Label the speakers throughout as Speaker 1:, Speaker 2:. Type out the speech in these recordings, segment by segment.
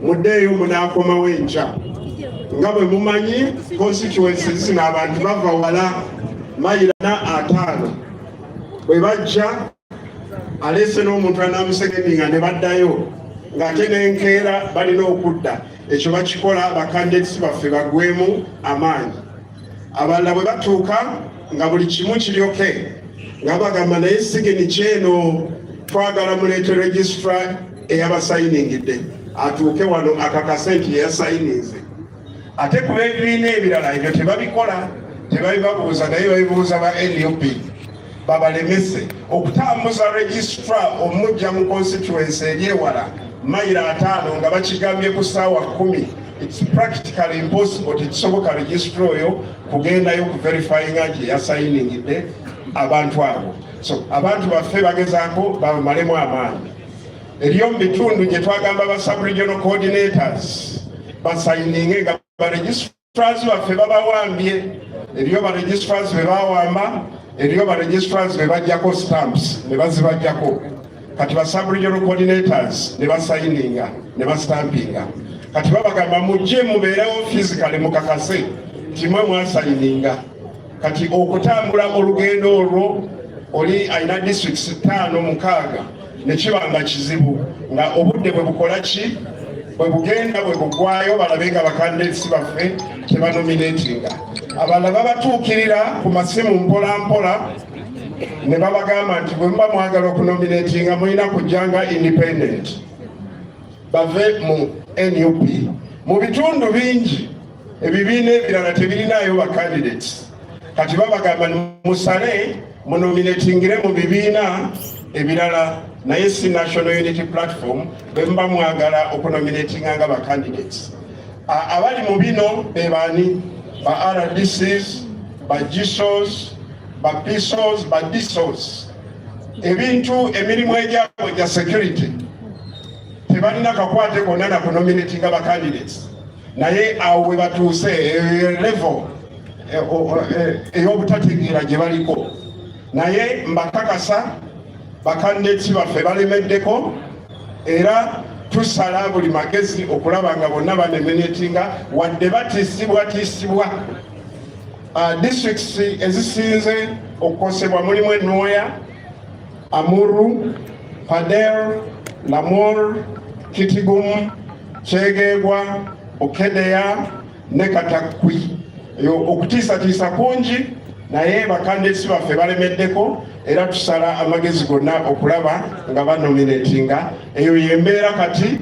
Speaker 1: muddeeyo munaakomawo enkya nga bwe mumanyi constituencies n'abantu bava wala mayiro 5 bwe bajja alese n'omuntu anaamusegendinga ne baddayo ng'ate n'enkeera balina okudda ekyo bakikola bakandidates baffe bagwemu amaanyi abalala bwe batuuka nga buli kimu kiryoke nga bagamba naye sigeni kyeno twagala muleete registrar eyabasayiningidde atuuke wano akakase nti yeyasayininze ate kuba ebibiina ebirala ebyo tebabikola tebabibabuuza naye babibuuza ba NUP babalemese okutambuza registrar omujja mu constituency eryewala mayiro 5 nga bakigambye ku ssaawa 10. It's practically impossible tekisoboka registrar oyo kugendayo ku verifyinga nti yasayiningidde abantu abo. So abantu baffe bagezaako bamalemu amaanyi eriyo mu bitundu gye twagamba ba sub-regional coordinators basayininge nga baregistrars baffe babawambye eriyo baregistrars be bawamba eriyo baregistrars be bajjako stamps ne bazibajjako kati ba sub-regional coordinators ne basayininga ne bastampinga kati babagamba mujje mubeerewo physically mukakase timwe mwasayininga kati okutambula mu lugendo olwo oli ayina districts 5-6 nekibanga kizibu nga obudde bwe bukola ki bwe bugenda bwe bugwayo balabe nga bakandidates baffe tebanominatinga abalala babatuukirira ku masimu mpolampola ne babagamba nti bwe muba mwagala okunominatinga mulina kujjanga independent bave mu NUP mu bitundu bingi ebibiina ebirala tebirinayo bakandidates kati babagamba musale munominatingire mu bibiina ebirala naye si National Unity Platform bwe muba mwagala okunominatinga nga bakandidates abali mu bino bebaani ba RDCs ba GSOs ba PSOs ba DSOs ebintu emirimu egyabwe gya security tebalina kakwate konna na kunominatinga bakandidates naye awo we batuuse level ey'obutategeera gye baliko naye mbakakasa bakandidates baffe balemeddeko era tusala buli magezi okulaba nga bonna banominatinga wadde batiisibwa districts ezisinze okukosebwa mulimu Enoya, Amuru, Pader, Lamor, Kitgum, Kyegegwa, Okedeya ne Katakwi okutiisatiisa kungi naye bakandidates baffe balemeddeko era tusala amagezi gonna okulaba nga banominatinga eyo yembeera kati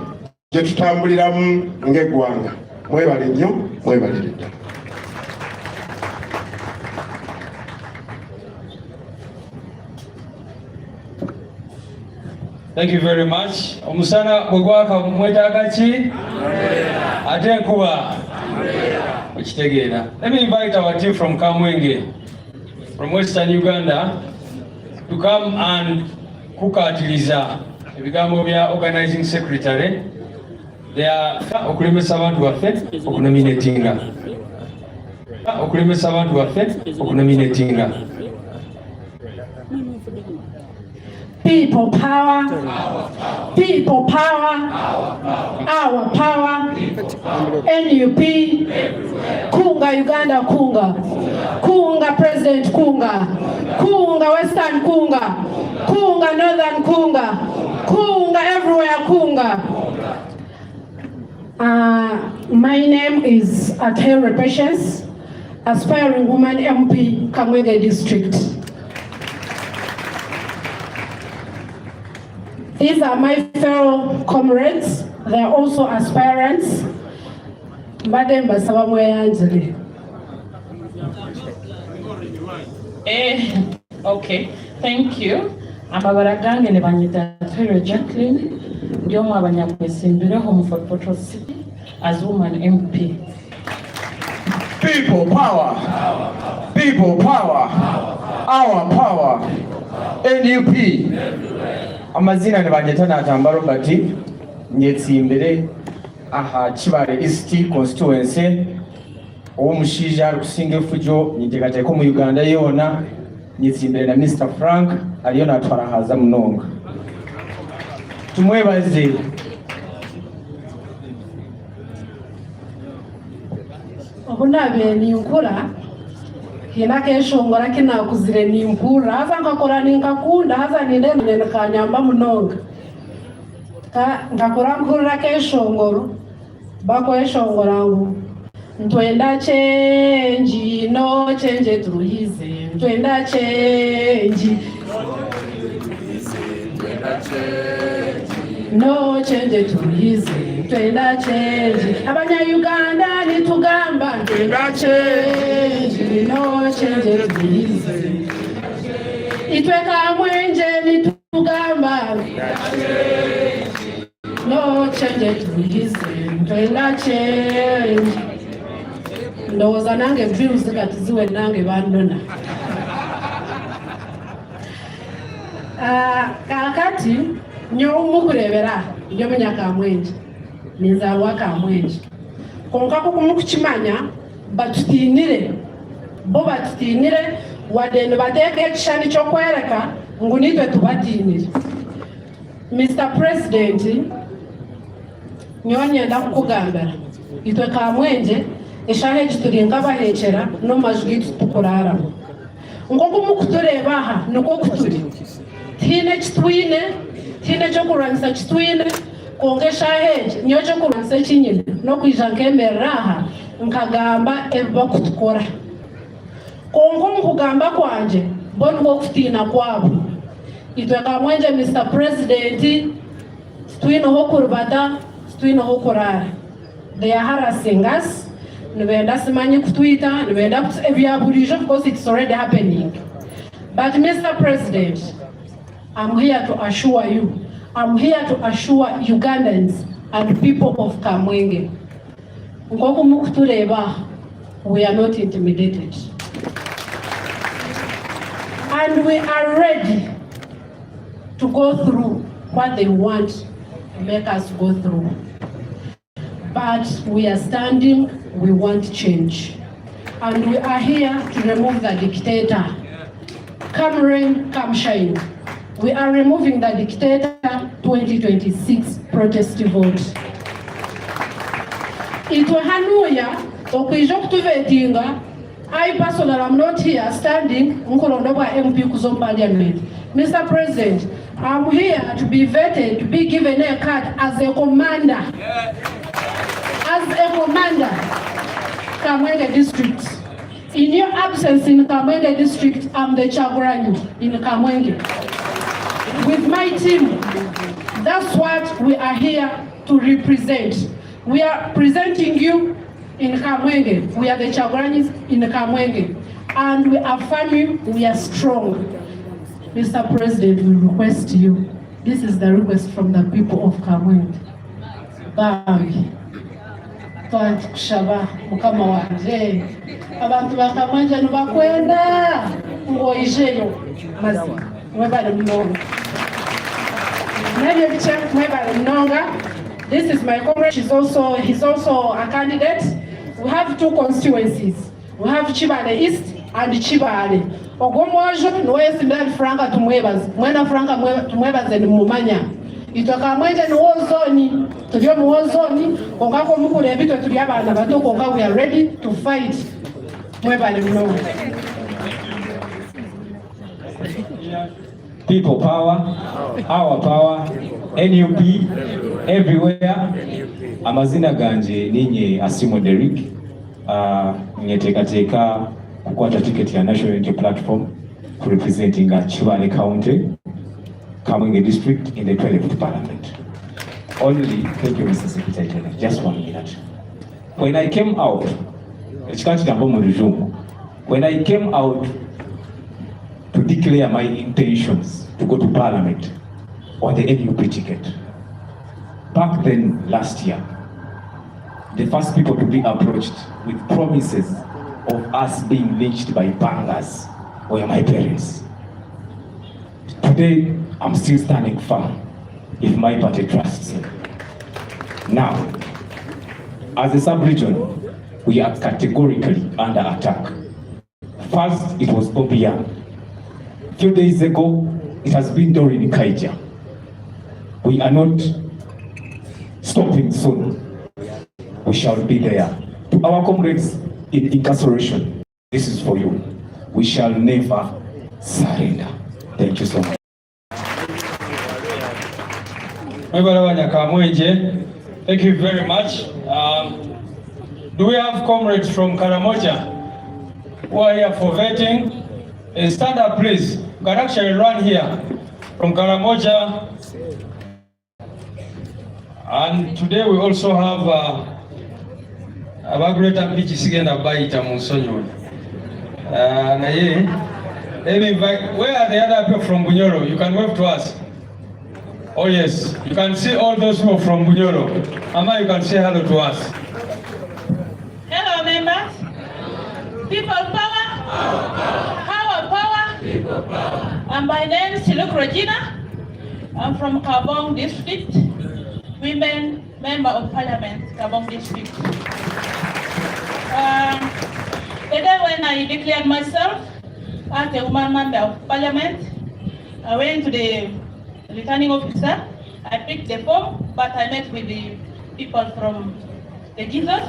Speaker 1: gye tutambuliramu ng'eggwanga. Mwebale nnyo, mwebalire ddala.
Speaker 2: Thank you very much. Omusana gwegwaka mwetaaga ki? Ate enkuba okitegeera. Let me invite our team from Kamwenge, from Western Uganda, to come and kukatiriza ebigambo bya organizing secretary. They are okulemesa abantu baffe okunominatinga. Okulemesa abantu baffe okunominatinga.
Speaker 3: People power, people power, our power, NUP, Kunga Uganda Kunga, Kunga President Kunga, Kunga Western Kunga, Kunga Northern Kunga, Kunga everywhere Kunga. My name is Atere Patience, aspiring woman MP, Kamwenge District. These are my fellow comrades. They are also aspirants. Madam Basabamwe Angeli.
Speaker 4: Okay, thank you. Ababaragange ne banyita Terry Jacqueline. Ndiomu abanyakwesimbire home for Portal City as woman MP.
Speaker 5: People power. People power. Our power. NUP. Amazina ne banyita Natamba Robert nyetsimbire aha Kibale East constituency omushiija akusinga efujo niteekateeka mu Uganda yona nyetsimbire na Mr. Frank aliyo natwara haza munonga. Tumwebaze
Speaker 3: kunabe ni nkura hina keshongora kinakuzire ni nkura haza nkakora ninkakunda haza ninde kanyamba munonga ngakora nkura keshongoro bako eshongora ngu ntwenda change no change turuhize ntwenda change no change turuhize ntwenda change abanya-Uganda nitugamba ntwenda change no change turuhize itwe kamwenje nitugamba no change turuhize ntwenda change ndowooza nange views kati ziwe nange bandona. Kakati nyo mukurebera nyo menya kamwenje nizalwa kamwenje konka kukimanya batutinire bo batutinire wadene bateke ekishani kyokwereka ngu nitwe tubatinire. Mr. President nyonyenda kukugambira itwe kamwenje eshane kituringa bahekera no majwi tukuraramo ngoko mukutureba aha nuko kuturi tine kitwine tine cyo kuranisa kitwine kongesha heje niyo cyo kuranisa kinyine no kwijankemerera aha nkagamba eba kutukora kongo mukugamba kwanje bongo kutina kwabo itwe kamwenje Mr. President twine ho kurbada twine ho kurara. They are harassing us. Nibenda simanyi kutwita, nibenda ebyabulijo, of course it's already happening. But Mr. President, I'm here to assure you, I'm here to assure Ugandans and people of Kamwenge. Ngoko mukutureba, we are not intimidated. And we are ready to go through what they want to make us go through. But we are standing, we want change. And we are here to remove the dictator. Come rain, come shine. We are removing the dictator 2026 protest vote. Itwe hanuya, okwijo kutuvetinga, I personally am not here standing, nkolondobwa MP kuzo parliament. Mr. President, I'm here to be vetted, to be given a card as a commander. As a commander, Kamwenge district. In your absence in Kamwenge district, I'm the Kyagulanyi in Kamwenge. With my team, that's what we are here to represent. We are presenting you in Kamwenge. We are the Kyagulanyi in Kamwenge. And we are family, we are strong. Mr. President, we request you, this is the request from the people of Kamwenge. Bobi. Kushaba mukama wanje abantu bakamanja nubakwenda ngoyijeyo mazi mwebale mnonga nabyo bice mwebale mnonga. This is my comrade. He's also a candidate. We have two constituencies. We have Chibale East and Chibale. Ogomwajo noyesi ndali Franka tumwebaze mwena Franka tumwebaze ni mumanya itoka mwenje nuwozoni tulio muwozoni kongako mukule bito tulio abana bato konga we are ready to fight mwebale mnonga.
Speaker 2: People power, our power, NUP everywhere. Amazina ganje ninye Asimo Derrick, nyetekateka kukwata ticket ya National Unity Platform representing Chibale County, Kamwenge District in the 12th Parliament. Only, thank you Mr. Secretary, just 1 minute. When I came out, when I came out to declare my intentions to go to Parliament on the NUP ticket, back then last year, the first people to be approached with promises of us being lynched by bangers were my parents. Today, I'm still standing firm if my party trusts me. Now, as a sub-region, we are categorically under attack. First, it was Bobi. A few days ago, it has been Doreen Kaija. We are not stopping soon. We shall be there. To our comrades
Speaker 6: in incarceration. This is for you. We shall never surrender. Thank you so much.
Speaker 2: Thank you very much. Do we have comrades from Karamoja who are here for vetting? Stand up, please. You can actually run here from Karamoja. And today we also have Abagureta Mpichi Sigenda Baita Musonyo. Let me invite, where are the other people from Bunyoro? You can wave to us. Oh yes, you can see all those people from Bunyoro. Mama, you can say hello to us.
Speaker 7: Hello members. People power. Power power. People power. My name is Siluk Regina. I'm from Kabong District. Women Member of Parliament, Kabong District. The day when I declared myself as a woman member of Parliament, I went to the returning officer. I picked the form, but I met with the people from the Jesus.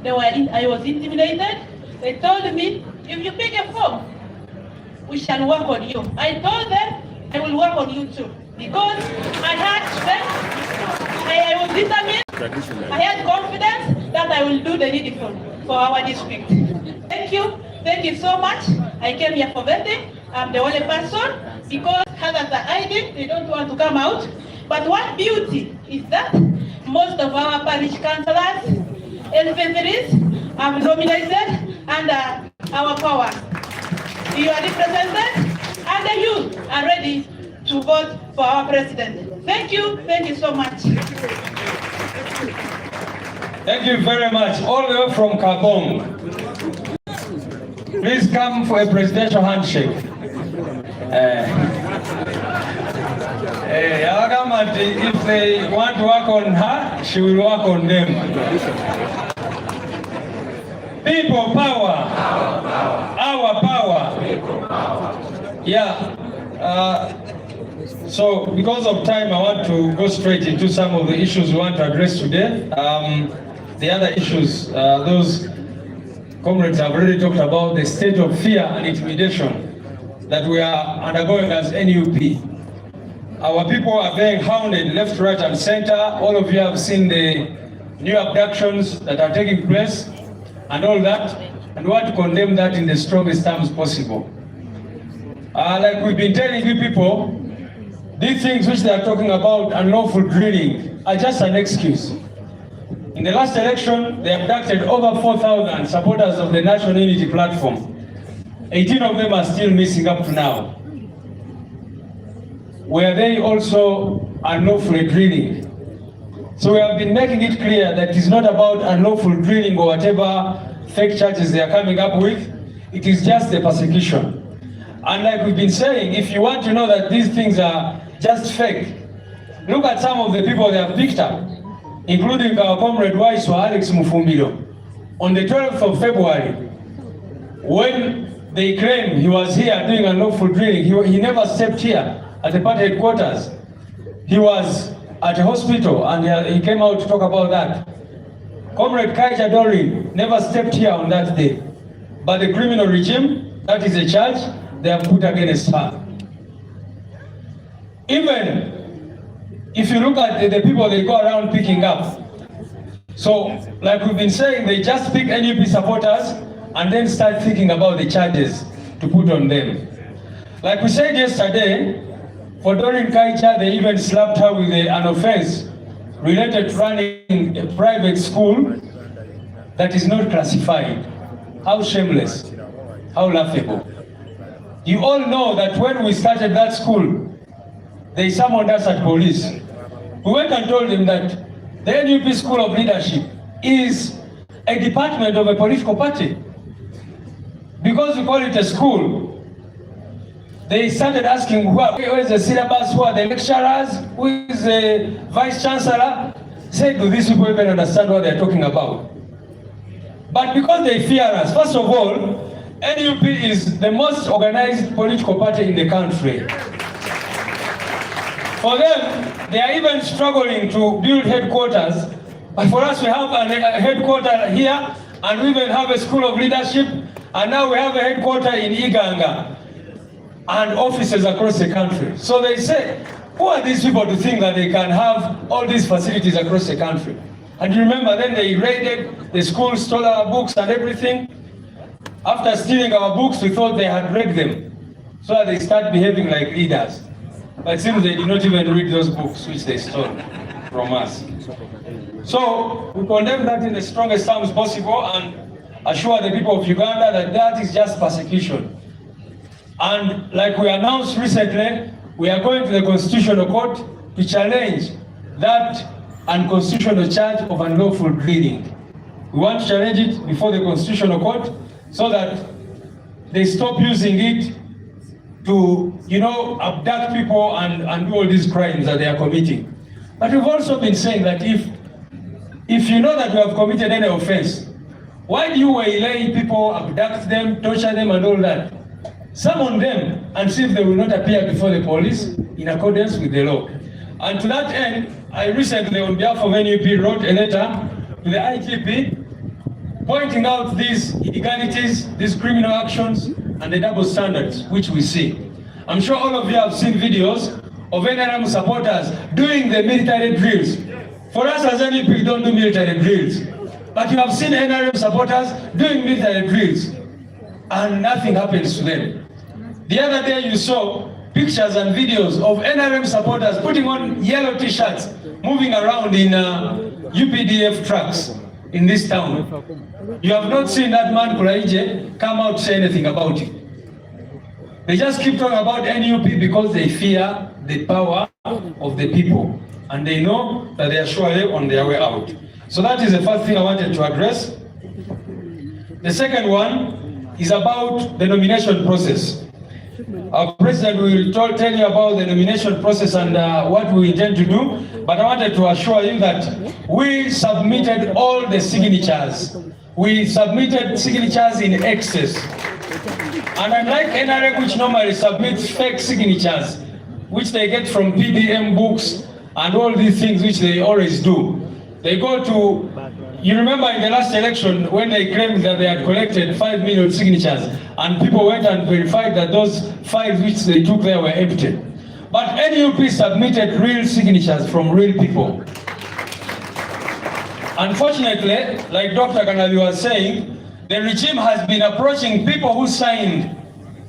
Speaker 7: I was intimidated. They told me, if you pick a form, we shall work on you. I told them, I will work on you too. Because I had strength, I was determined, I had confidence that I will do the needful for our district. Thank you so much. I came here for vetting. I'm the only person because others are hiding, they don't want to come out. But what beauty is that most of our parish councillors, LP3s, have nominated under our power. You are represented and the youth are ready to vote for our president. Thank you so much.
Speaker 2: Thank you very much. All the way from Kabong. Please come for a presidential handshake. Our government, if they want to work on her, she will work on them. People power. Our power. Yeah. So because of time, I want to go straight into some of the issues we want to address today. The other issues, those comrades have already talked about the state of fear and intimidation that we are undergoing as NUP. Our people are being hounded left, right, and center. All of you have seen the new abductions that are taking place and all that, and we want to condemn that in the strongest terms possible. Like we've been telling you people, these things which they are talking about, unlawful drilling, are just an excuse. In the last election, they abducted over 4,000 supporters of the National Unity Platform. 18 of them are still missing up to now. Were they also unlawfully drilling? So we have been making it clear that it's not about unlawful drilling or whatever fake charges they are coming up with. It is just the persecution. And like we've been saying, if you want to know that these things are just fake, look at some of the people they have picked up, including our comrade Waiswa Alex Mufumbiro. On the 12th of February, when they claim he was here doing unlawful drilling, he never stepped here at the party headquarters. He was at a hospital and he came out to talk about that. Comrade Kaija Dorin never stepped here on that day. But the criminal regime, that is a charge they have put against her. Even if you look at the people they go around picking up, so like we've been saying, they just pick NUP supporters and then start thinking about the charges to put on them. Like we said yesterday, for Doreen Kaicha, they even slapped her with an offense related to running a private school that is not classified. How shameless, how laughable. You all know that when we started that school, they summoned us at police. We went and told them that the NUP School of Leadership is a department of a political party. Because we call it a school, they started asking where is the syllabus, who are the lecturers, who is the vice chancellor. Say, do these people even understand what they're talking about? But because they fear us, first of all, NUP is the most organized political party in the country. For them, they are even struggling to build headquarters. But for us, we have a headquarters here and we even have a school of leadership, and now we have a headquarter in Iganga, and offices across the country. So they say, who are these people to think that they can have all these facilities across the country? And you remember then they raided the school, stole our books and everything. After stealing our books, we thought they had read them. So they start behaving like leaders. But it seems they did not even read those books which they stole from us. So we condemn that in the strongest terms possible and assure the people of Uganda that that is just persecution. And like we announced recently, we are going to the Constitutional Court to challenge that unconstitutional charge of unlawful breeding. We want to challenge it before the Constitutional Court so that they stop using it to, abduct people and do all these crimes that they are committing. But we've also been saying that if you know that you have committed any offense, why do you waylay people, abduct them, torture them and all that? Summon them and see if they will not appear before the police in accordance with the law. And to that end, I recently, on behalf of NUP, wrote a letter to the IGP pointing out these illegalities, these criminal actions, and the double standards which we see. I'm sure all of you have seen videos of NRM supporters doing the military drills. For us as NUP, we don't do military drills. But you have seen NRM supporters doing military drills, and nothing happens to them. The other day you saw pictures and videos of NRM supporters putting on yellow t-shirts, moving around in UPDF trucks in this town. You have not seen that man Kyagulanyi come out to say anything about it. They just keep talking about NUP because they fear the power of the people, and they know that they are surely on their way out. So that is the first thing I wanted to address. The second one is about the nomination process. Our president will tell you about the nomination process and what we intend to do, but I wanted to assure you that we submitted all the signatures. We submitted signatures in excess. And unlike NRM, which normally submits fake signatures, which they get from PDM books and all these things which they always do, they go to, you remember in the last election when they claimed that they had collected 5 million signatures and people went and verified that those 5 which they took there were empty. But NUP submitted real signatures from real people. Unfortunately, like Dr. Kanabi was saying, the regime has been approaching people who signed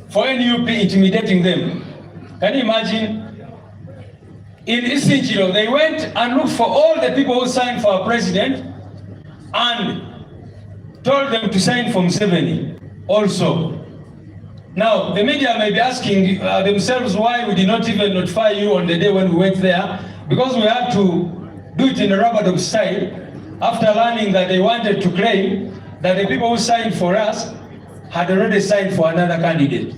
Speaker 2: for NUP, intimidating them. Can you imagine? In Isinjiro, they went and looked for all the people who signed for our president and told them to sign for Museveni also. Now, the media may be asking themselves why we did not even notify you on the day when we went there, because we had to do it in a rubber dog style after learning that they wanted to claim that the people who signed for us had already signed for another candidate.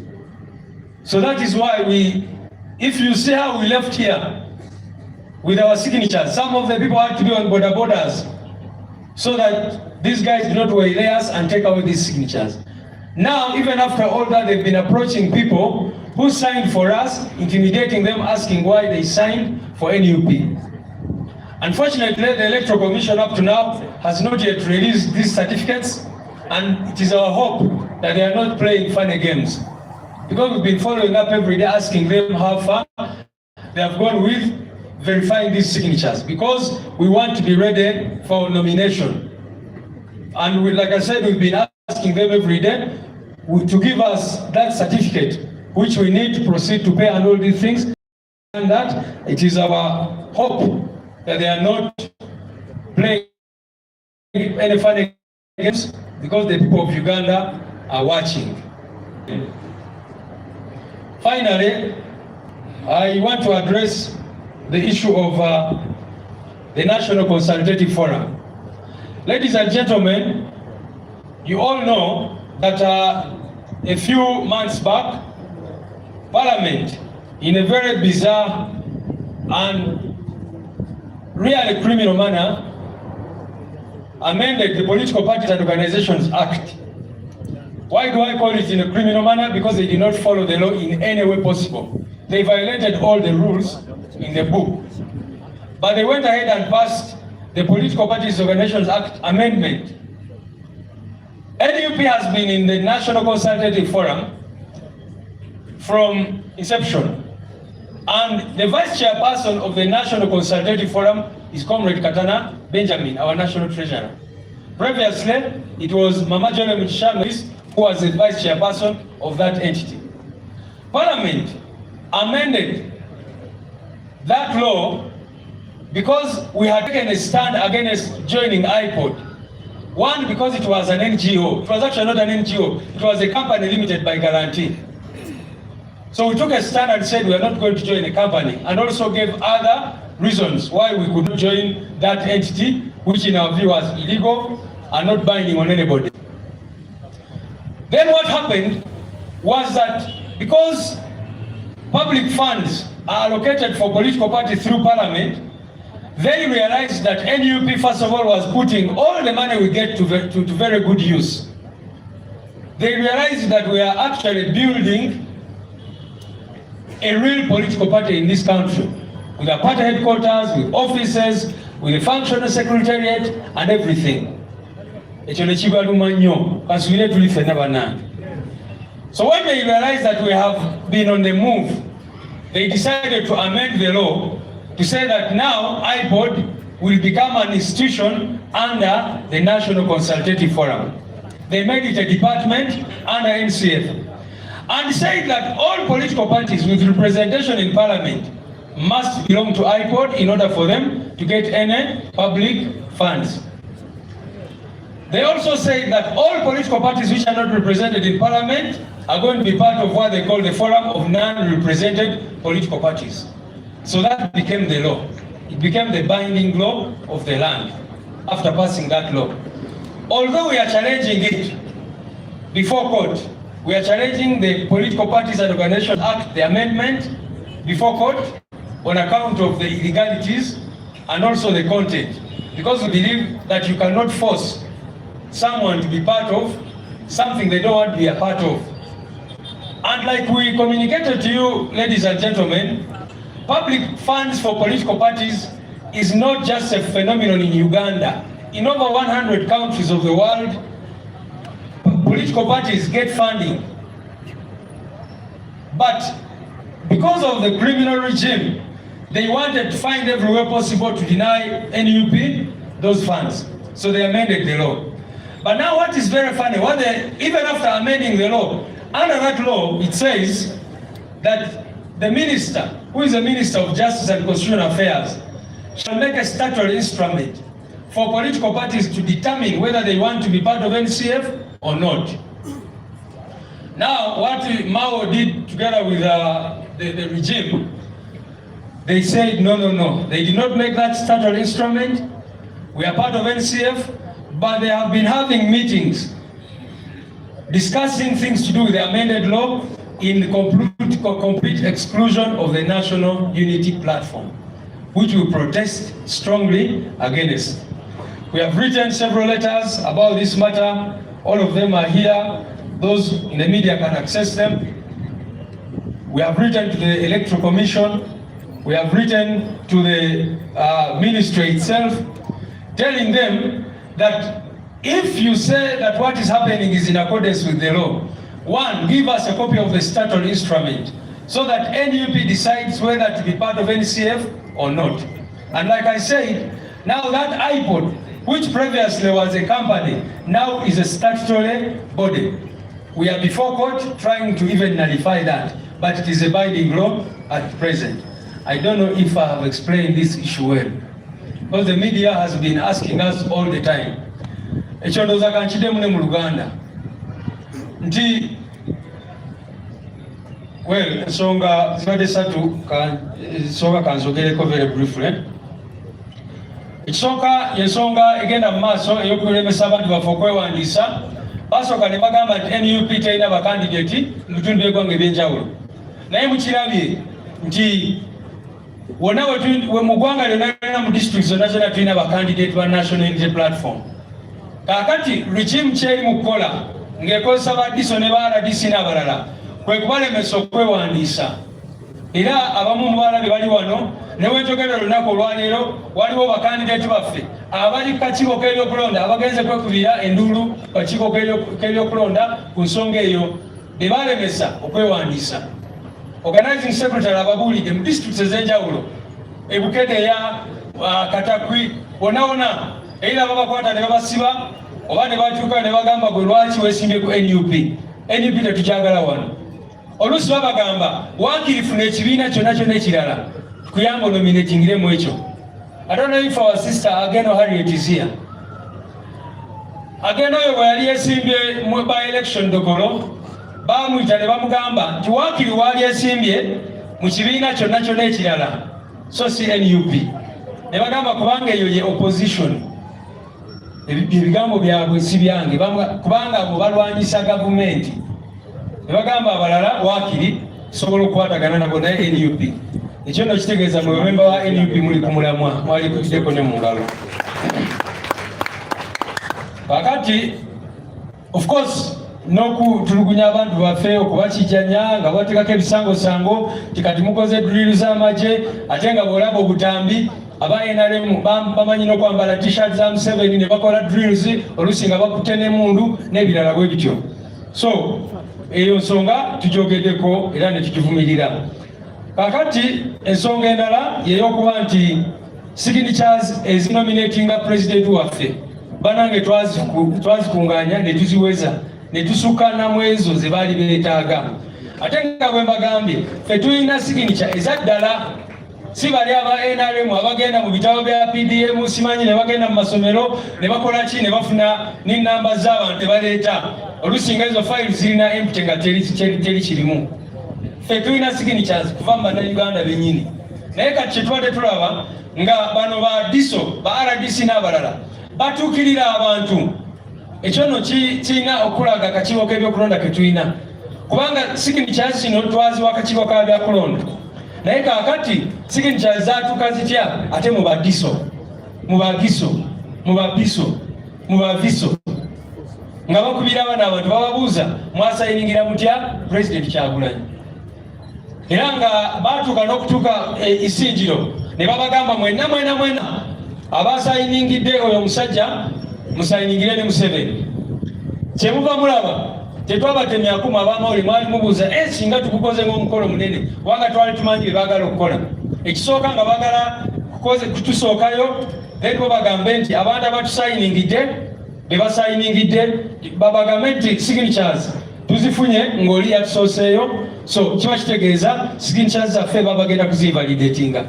Speaker 2: So that is why if you see how we left here with our signatures, some of the people had to be on borders so that these guys do not waylay us and take away these signatures. Now, even after all that, they've been approaching people who signed for us, intimidating them, asking why they signed for NUP. Unfortunately, the Electoral Commission up to now has not yet released these certificates, and it is our hope that they are not playing funny games. Because we've been following up every day, asking them how far they have gone with verifying these signatures, because we want to be ready for nomination. And like I said, we've been asking them every day to give us that certificate, which we need to proceed to pay and all these things. And that it is our hope that they are not playing any funny games, because the people of Uganda are watching. Finally, I want to address the issue of the National Consultative Forum. Ladies and gentlemen, you all know that a few months back, Parliament, in a very bizarre and really criminal manner, amended the Political Parties and Organizations Act. Why do I call it in a criminal manner? Because they did not follow the law in any way possible. They violated all the rules in the book. But they went ahead and passed the Political Parties and Organizations Act amendment. NUP has been in the National Consultative Forum from inception. And the vice chairperson of the National Consultative Forum is Comrade Katana Benjamin, our national treasurer. Previously, it was Mama Jole Muchishamis who was the vice chairperson of that entity. Parliament amended that law because we had taken a stand against joining iPod. One, because it was an NGO. It was actually not an NGO. It was a company limited by guarantee. So we took a stand and said we are not going to join a company, and also gave other reasons why we could not join that entity, which in our view was illegal and not binding on anybody. Then what happened was that because public funds are allocated for political parties through Parliament, they realized that NUP, first of all, was putting all the money we get to very good use. They realized that we are actually building a real political party in this country, with a party headquarters, with offices, with a functional secretariat, and everything. So when they realized that we have been on the move, they decided to amend the law to say that now iPod will become an institution under the National Consultative Forum. They made it a department under NCF and said that all political parties with representation in Parliament must belong to iPod in order for them to get any public funds. They also said that all political parties which are not represented in Parliament are going to be part of what they call the Forum of Non-Represented Political Parties. So that became the law. It became the binding law of the land after passing that law. Although we are challenging it before court, we are challenging the Political Parties and Organization Act, the amendment, before court on account of the illegalities and also the content. Because we believe that you cannot force someone to be part of something they don't want to be a part of. And like we communicated to you, ladies and gentlemen, public funds for political parties is not just a phenomenon in Uganda. In over 100 countries of the world, political parties get funding. But because of the criminal regime, they wanted to find everywhere possible to deny NUP those funds. So they amended the law. But now what is very funny, even after amending the law, under that law, it says that the minister, who is the Minister of Justice and Constitutional Affairs, shall make a statutory instrument for political parties to determine whether they want to be part of NCF or not. Now, what Mao did together with the regime, they said, no. They did not make that statutory instrument. We are part of NCF, but they have been having meetings discussing things to do with the amended law in complete exclusion of the National Unity Platform, which we protest strongly against. We have written several letters about this matter. All of them are here. Those in the media can access them. We have written to the Electoral Commission. We have written to the ministry itself, telling them that if you say that what is happening is in accordance with the law, one, give us a copy of the statutory instrument so that NUP decides whether to be part of NCF or not. And like I said, now that iPod, which previously was a company, now is a statutory body. We are before court trying to even nullify that, but it is a binding law at present. I don't know if I have explained this issue well, because the media has been asking us all the time. Ekyodoza kanchide mune mu Luganda nti well ensonga zibadde satu ensonga kanzogereko very briefly. Ekisooka y'ensonga egenda mu maaso ey'okulemesa abantu baffe okwewandiisa. Basooka ne bagamba nti NUP terina bakandidati mu bitundu by'eggwanga eby'enjawulo, naye mukirabye nti wonna we mu ggwanga lyonna mu district zonna zonna tulina bakandidati ba National Unity Platform. Kakati regime kyeri mu kukola ng'ekozesa ba DISO ne ba RDC n'abalala kwe kubalemesa okwewandiisa. Era abamu mu balabye bali wano ne wenjogera olunaku olwaleero waliwo bakandidati baffe abali ku kakiiko k'ebyokulonda abagenze kwekubira enduulu kakiiko k'ebyokulonda ku nsonga eyo be balemesa okwewandiisa. Organizing secretary ababuulidde mu disitulikiti ez'enjawulo Ebukedeya, Katakwi, wonna era babakwata ne babasiba oba ne batuuka ne bagamba gwe lwaki weesimbye ku NUP. NUP tetukyagala wano. Oluusi babagamba waakirifu n'ekibiina kyonna ekirala tukuyamba nominatingiremu ekyo. I don't know if our sister Ageno Harriet is here. Ageno oyo bwe yali yeesimbye mu by-election Dogolo bamuyita ne bamugamba nti waakiri waali yeesimbye mu kibiina kyonna ekirala so si NUP. Ne bagamba kubanga eyo ye opposition. Ebigambo byabwe si byange kubanga abo balwanyisa gavumenti. Ne bagamba abalala waakiri sobola okukwatagana nabo naye NUP. Ekyo nno kitegeeza mwe bamemba wa NUP muli ku mulamwa mwali kukiddeko ne mu ngalo. Kakati of course n'okutulugunya abantu baffe okubakijjanya nga bateekako ebisangosango tikati mukoze drill z'amagye ate nga bw'olaba obutambi aba NRM bamanyi n'okwambala t-shirt za Museveni ne bakola drills oluusi nga bakutte n'emundu n'ebirala bwe bityo. So eyo nsonga tugyogeddeko era ne tugivumirira. Kakati ensonga endala yeyokuba nti signatures ezinominatinga president waffe banange twazikunganya ne tuziweza ne tusukana mu ezo ze baali beetaaga. Ate nga bwe mbagambye ffe tulina signature ezaddala si bali aba NRM abagenda mu bitabo bya PDM simanyi ne bagenda mu masomero ne bakola ki ne bafuna n'ennamba z'abantu baleeta oluusi nga ezo file zirina empty nga teri kirimu. Ffe tulina signatures kuva mu bannayuganda bennyini naye kati kyetubadde tulaba nga bano ba diso ba RDC n'abalala batuukirira abantu. Ekyo nno kirina okulaga akakiiko k'ebyokulonda ke tulina kubanga signatures zino twaziwa akakiiko ka byakulonda naye kaakati signatures zaatuuka zitya ate mu badiso mu bagiso mu babiso mu baviso nga bakubira abana abantu bababuuza mwasayiningira mutya President Kyagulanyi. Era nga baatuuka n'okutuuka isinjiro ne babagamba mwenna abasayiningidde oyo omusajja musayiningire ne Museveni. Kyemuva mulaba tetwabatemya akuma abamawuli mwali mubuuza singa tukukoze ng'omukolo munene wanga twali tumanyi bye baagala okukola. Ekisooka nga baagala kutusookayo then babagambe nti abantu abatusayiningidde be basayiningidde babagambe nti signatures tuzifunye ng'oli yatusooseeyo. So kiba kitegeeza signatures zaffe babagenda kuzivalidatinga.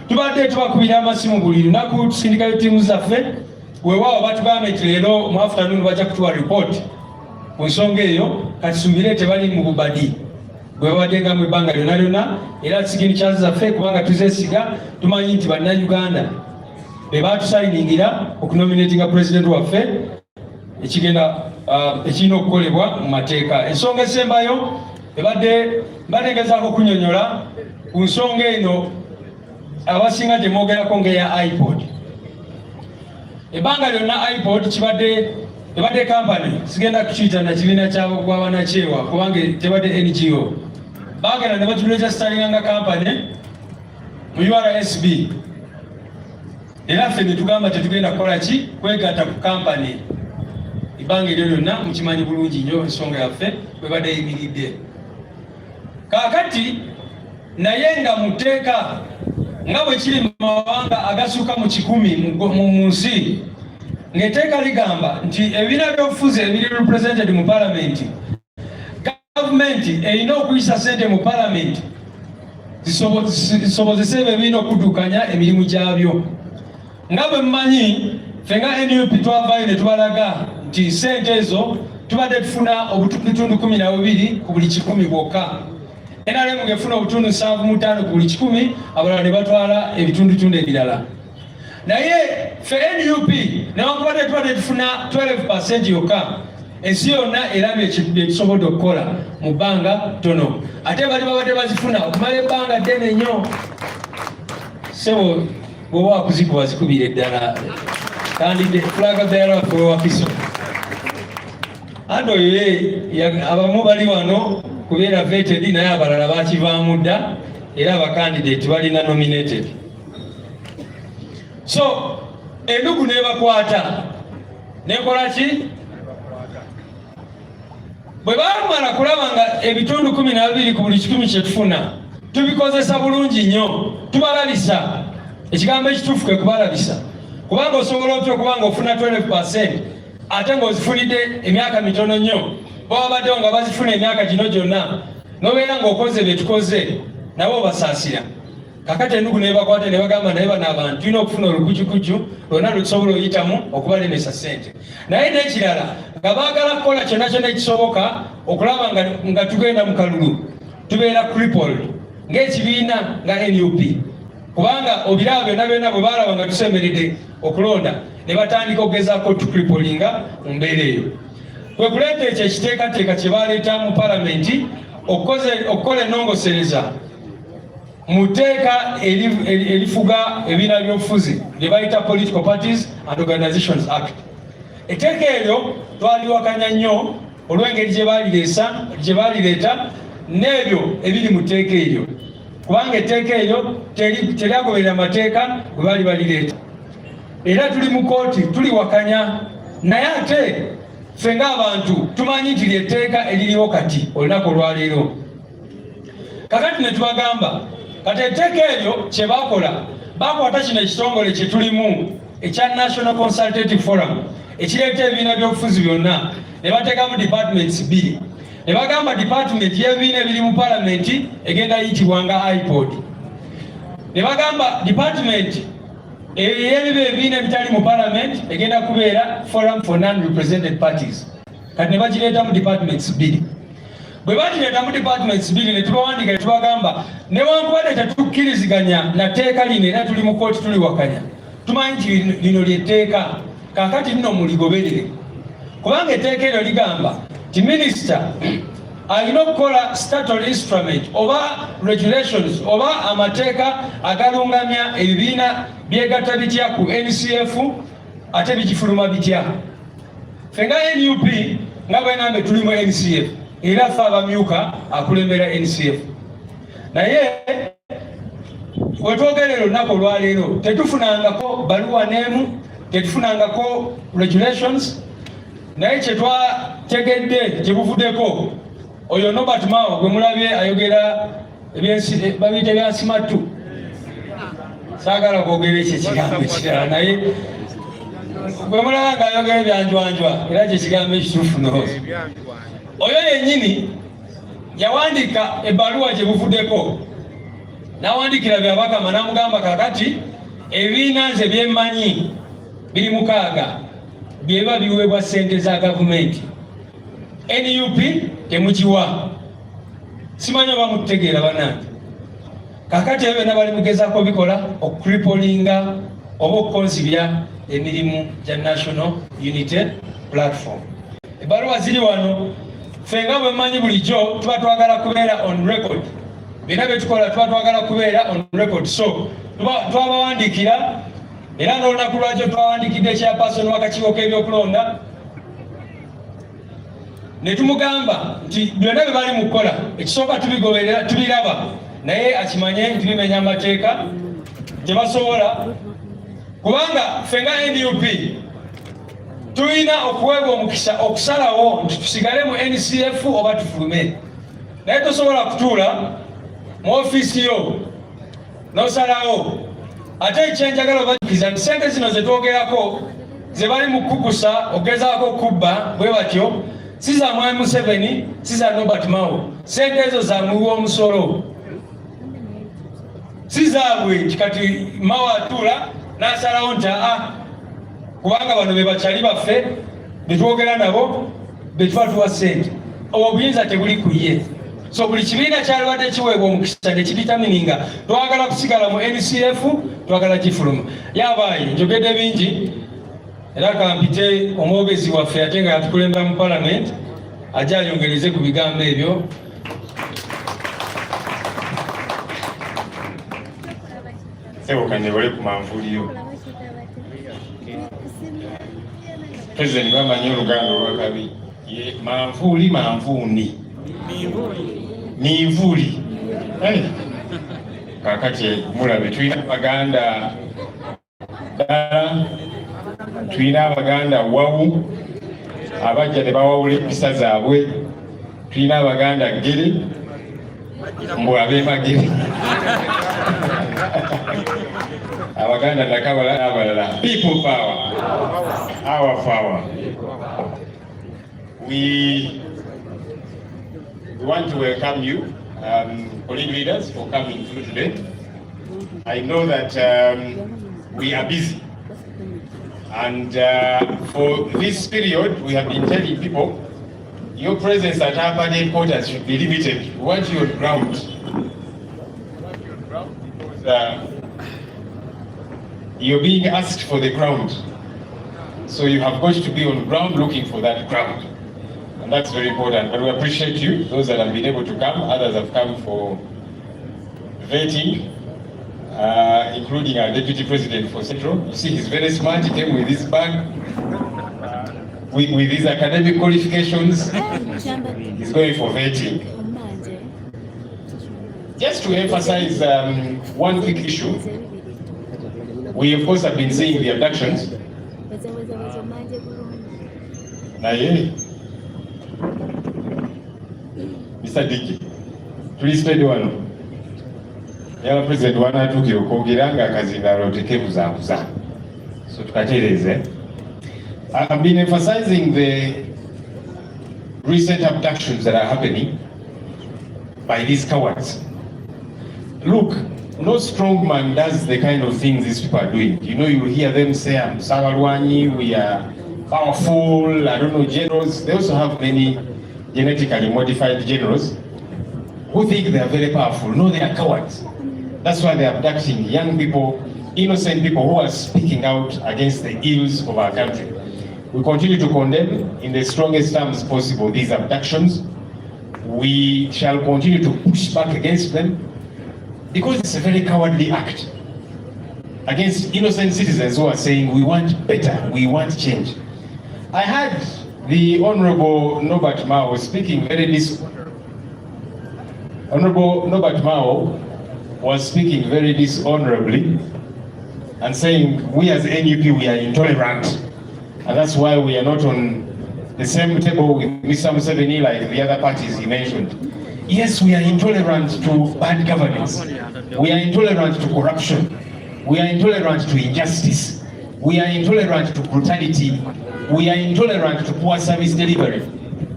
Speaker 2: Tubadde tubakubira amasimu buli lunaku tusindikayo ttiimu zaffe weewaawo batugambye nti leero mu afternoon bajja kutuwa report ku nsonga eyo kati suubire tebali mu bubadi bwe babaddenga mu ebbanga lyonna era signatures zaffe kubanga tuzeesiga tumanyi nti bannayuganda be baatusayiningira okunominatinga president waffe ekirina okukolebwa mu mateeka. Ensonga esembayo ebadde bategezaako okunyonyola ku nsonga eno abasinga temwogerako ng'eya iPod. Ebbanga lyonna iPod ebadde kampani sigenda kukiyita na kibiina ky'abanacewa kubanga tebadde NGO. Baagenda ne baturegisitalinga nga kampani mu URSB era ffe ne tugamba tetugenda kukola ki kwegatta ku kampani. Ebbanga eryo lyonna mukimanyi bulungi nnyo ensonga yaffe bwebadde eyimiridde. Kaakati naye nga mu tteeka nga bwe kiri mu mawanga agasukka mu 100 mu nsi ng'etteeka ligamba nti ebibiina by'obufuzi ebiri represented mu palamenti gavumenti erina okuyisa ssente mu palamenti zisobozese ebibiina okuddukanya emirimu gyabyo. Nga bwe mumanyi ffe nga NUP twavaayo ne tubalaga nti ssente ezo tubadde tufuna obutundu 12 ku buli 100 bwokka. NRM ngefuna obutundu 75 ku buli 100 abalala ne batwala ebitundutundu ebirala. Naye ffe NUP newankubadde tubadde tufuna 12% yokka ensi yonna erabye ekisobodde okukola mu bbanga ttono ate bali babadde bazifuna okumala ebbanga ddene nnyo. Sebo bw'oba wakuzikuba zikubira eddala kandi fulaga bearer waffe wewakiso andi oyo abamu bali wano kubeera vetted naye abalala bakivaamu dda era abakandidate balina nominated. So endugu nebakwata nekola ki bwe bamala kulaba nga ebitundu 12 ku buli 100 kyetufuna tubikozesa bulungi nnyo tubalabisa ekigambo ekituufu kwe kubalabisa kubanga osobola otya okuba nga ofuna 12% ate ng'ozifunidde emyaka mitono nnyo baba baddewo nga bazifuna emyaka gino gyonna nobeera ng'okoze byetukoze nabo obasaasira kakati endugu nebakwate ne bagamba naye bano abantu tulina okufuna olukujukujju lwonna lutusobola oyitamu okubalemesa ssente naye n'ekirala nga baagala kukola kyonna kyonna ekisoboka okulaba nga tugenda mu kalulu tubeera crippled ng'ekibiina nga NUP kubanga obiraba byonna byonna bwe baalaba nga tusemeredde okulonda ne batandika okugezaako tucriplinga mu mbeera eyo kwe kuleeta ekyo ekiteekateeka kye baleeta mu palamenti okukola ennongosereza mu tteeka erifuga ebibiina by'obufuzi lye bayita Political Parties and Organizations Act. Etteeka eryo twaliwakanya nnyo olw'engeri gye baalireeta n'ebyo ebiri mu tteeka eryo kubanga etteeka eryo teryagoberera amateeka bwe baali balireeta era tuli mu kooti tuliwakanya naye ate ffe ng'abantu tumanyi nti lyetteeka eririwo kati olunaku olwaleero kakati ne tubagamba kati etteeka eryo kye bakola bakwata kino ekitongole kye tulimu ekya National Consultative Forum ekireeta ebibiina by'obufuzi byonna ne bateekamu departments 2 ne bagamba department y'ebibiina ebiri mu palamenti egenda yitibwanga iPod ne bagamba department ey'ebibiina ebibiina ebitali mu palamenti egenda kubeera Forum for Non-Represented Parties kati ne bagireeta mu departments 2 bwe bagireeta mu departments 2 ne tubawandika ne tubagamba newankubadde tetukkiriziganya na tteeka lino era tuli mu kooti tuliwakanya tumanyi nti lino lyetteeka kaakati lino muligoberere kubanga etteeka eryo ligamba ti minisita alina okukola statutory instrument oba regulations oba amateeka agalungamya ebibiina byegatta bitya ku NCF ate bigifuluma bitya ffe nga NUP nga bwenambe tuli mu NCF era ffe abamyuka akulembera NCF naye wetwogerera olunaku olwaleero tetufunangako baluwa n'emu tetufunangako regulations naye kyetwategedde kyebuvuddeko oyo Norbert Mao gwe mulabye ayogera babiyita ebyansimattu saagala kwogera ekyo ekigambo ekirala naye gwe mulaba ng'ayogera ebyanjwanjwa era kye kigambo ekituufu noozi oyo yennyini yawandiika ebbaluwa gye buvuddeko n'awandikira byabakama n'amugamba kakati ebibiina nze byemmanyi biri 6 byeba biweebwa ssente za gavumenti NUP temukiwa simanyi oba mututegeera bannange kakati ebyo byonna bali mugezaako bikola okukripolinga oba okukonsibya emirimu gya National Unity Platform ebbaluwa ziri wano ffe nga bwe mmanyi bulijjo tuba twagala kubeera on record byonna bye tukola tuba twagala kubeera on record so twabawandikira era n'olunaku lwakyo twawandikidde chairperson w'akakiiko k'ebyokulonda ne tumugamba nti byonna bye bali mu kukola ekisooka tubigoberera tubiraba naye akimanye nti bimenya amateeka tebasobola kubanga ffe nga NUP tulina okuweebwa omukisa okusalawo nti tusigale mu NCF oba tufulume naye tosobola kutuula mu ofiisi yo n'osalawo ate ekyenjagala obajukiza nti ssente zino zetwogerako ze bali mu kukusa ogezaako okubba bwe batyo si za Mwami Museveni si za Norbert Mao ssente ezo za muwi w'omusolo si zaabwe nti kati Mao atuula n'asalawo nti kubanga bano be bakyali baffe betwogera nabo betuba tuwa ssente obwo obuyinza tebuli ku ye so buli kibiina kyalibadde kiweebwa omukisa nekiditamininga twagala kusigala mu NCF twagala kifuluma yabaayi njogedde bingi era kampite omwogezi waffe ate nga yatukulembera mu palamenti ajja ayongereze ku bigambo ebyo
Speaker 8: sebokanye bale ku manvuuliro President bamanyi oluganda olwakabi manvuuli manvuuni minvuli kakati mulabe tulina baganda ddala tulina abaganda wawu abajja ne bawawula empisa zaabwe, tulina abaganda ggere mbu ab'emagere abaganda nakabala n'abalala. People power, our power. We want to welcome you, colleague leaders, for coming through today. I know that we are busy, and for this period we have been telling people your presence at our party headquarters should be limited. We want you on ground. Because you're being asked for the ground, so you have got to be on ground looking for that ground. And that's very important. But we appreciate you, those that have been able to come. Others have come for vetting, including our Deputy President for Central. You see, he's very smart. He came with his bag, with his academic qualifications. He's going for vetting. Just to emphasize one quick issue, we of course have been seeing the abductions. Mr. Diki, please tell one. Yaba President wanatuukira okwogera nga akazindalo tekebuzabuza. So tukatereeze. I've been emphasizing the recent abductions that are happening by these cowards. Look, no strong man does the kind of things these people are doing. You know, you hear them say, I'm Kyagulanyi, we are powerful, I don't know, generals. They also have many genetically modified generals who think they are very powerful. No, they are cowards. That's why they are abducting young people, innocent people who are speaking out against the ills of our country. We continue to condemn in the strongest terms possible these abductions. We shall continue to push back against them because it's a very cowardly act against innocent citizens who are saying we want better, we want change. I heard the Honorable Norbert Mao speaking Honorable Norbert Mao was speaking very dishonorably and saying we as NUP, we are intolerant, and that's why we are not on the same table with Mr. Museveni like the other parties he mentioned. Yes, we are intolerant to bad governance. We are intolerant to corruption. We are intolerant to injustice. We are intolerant to brutality. We are intolerant to poor service delivery.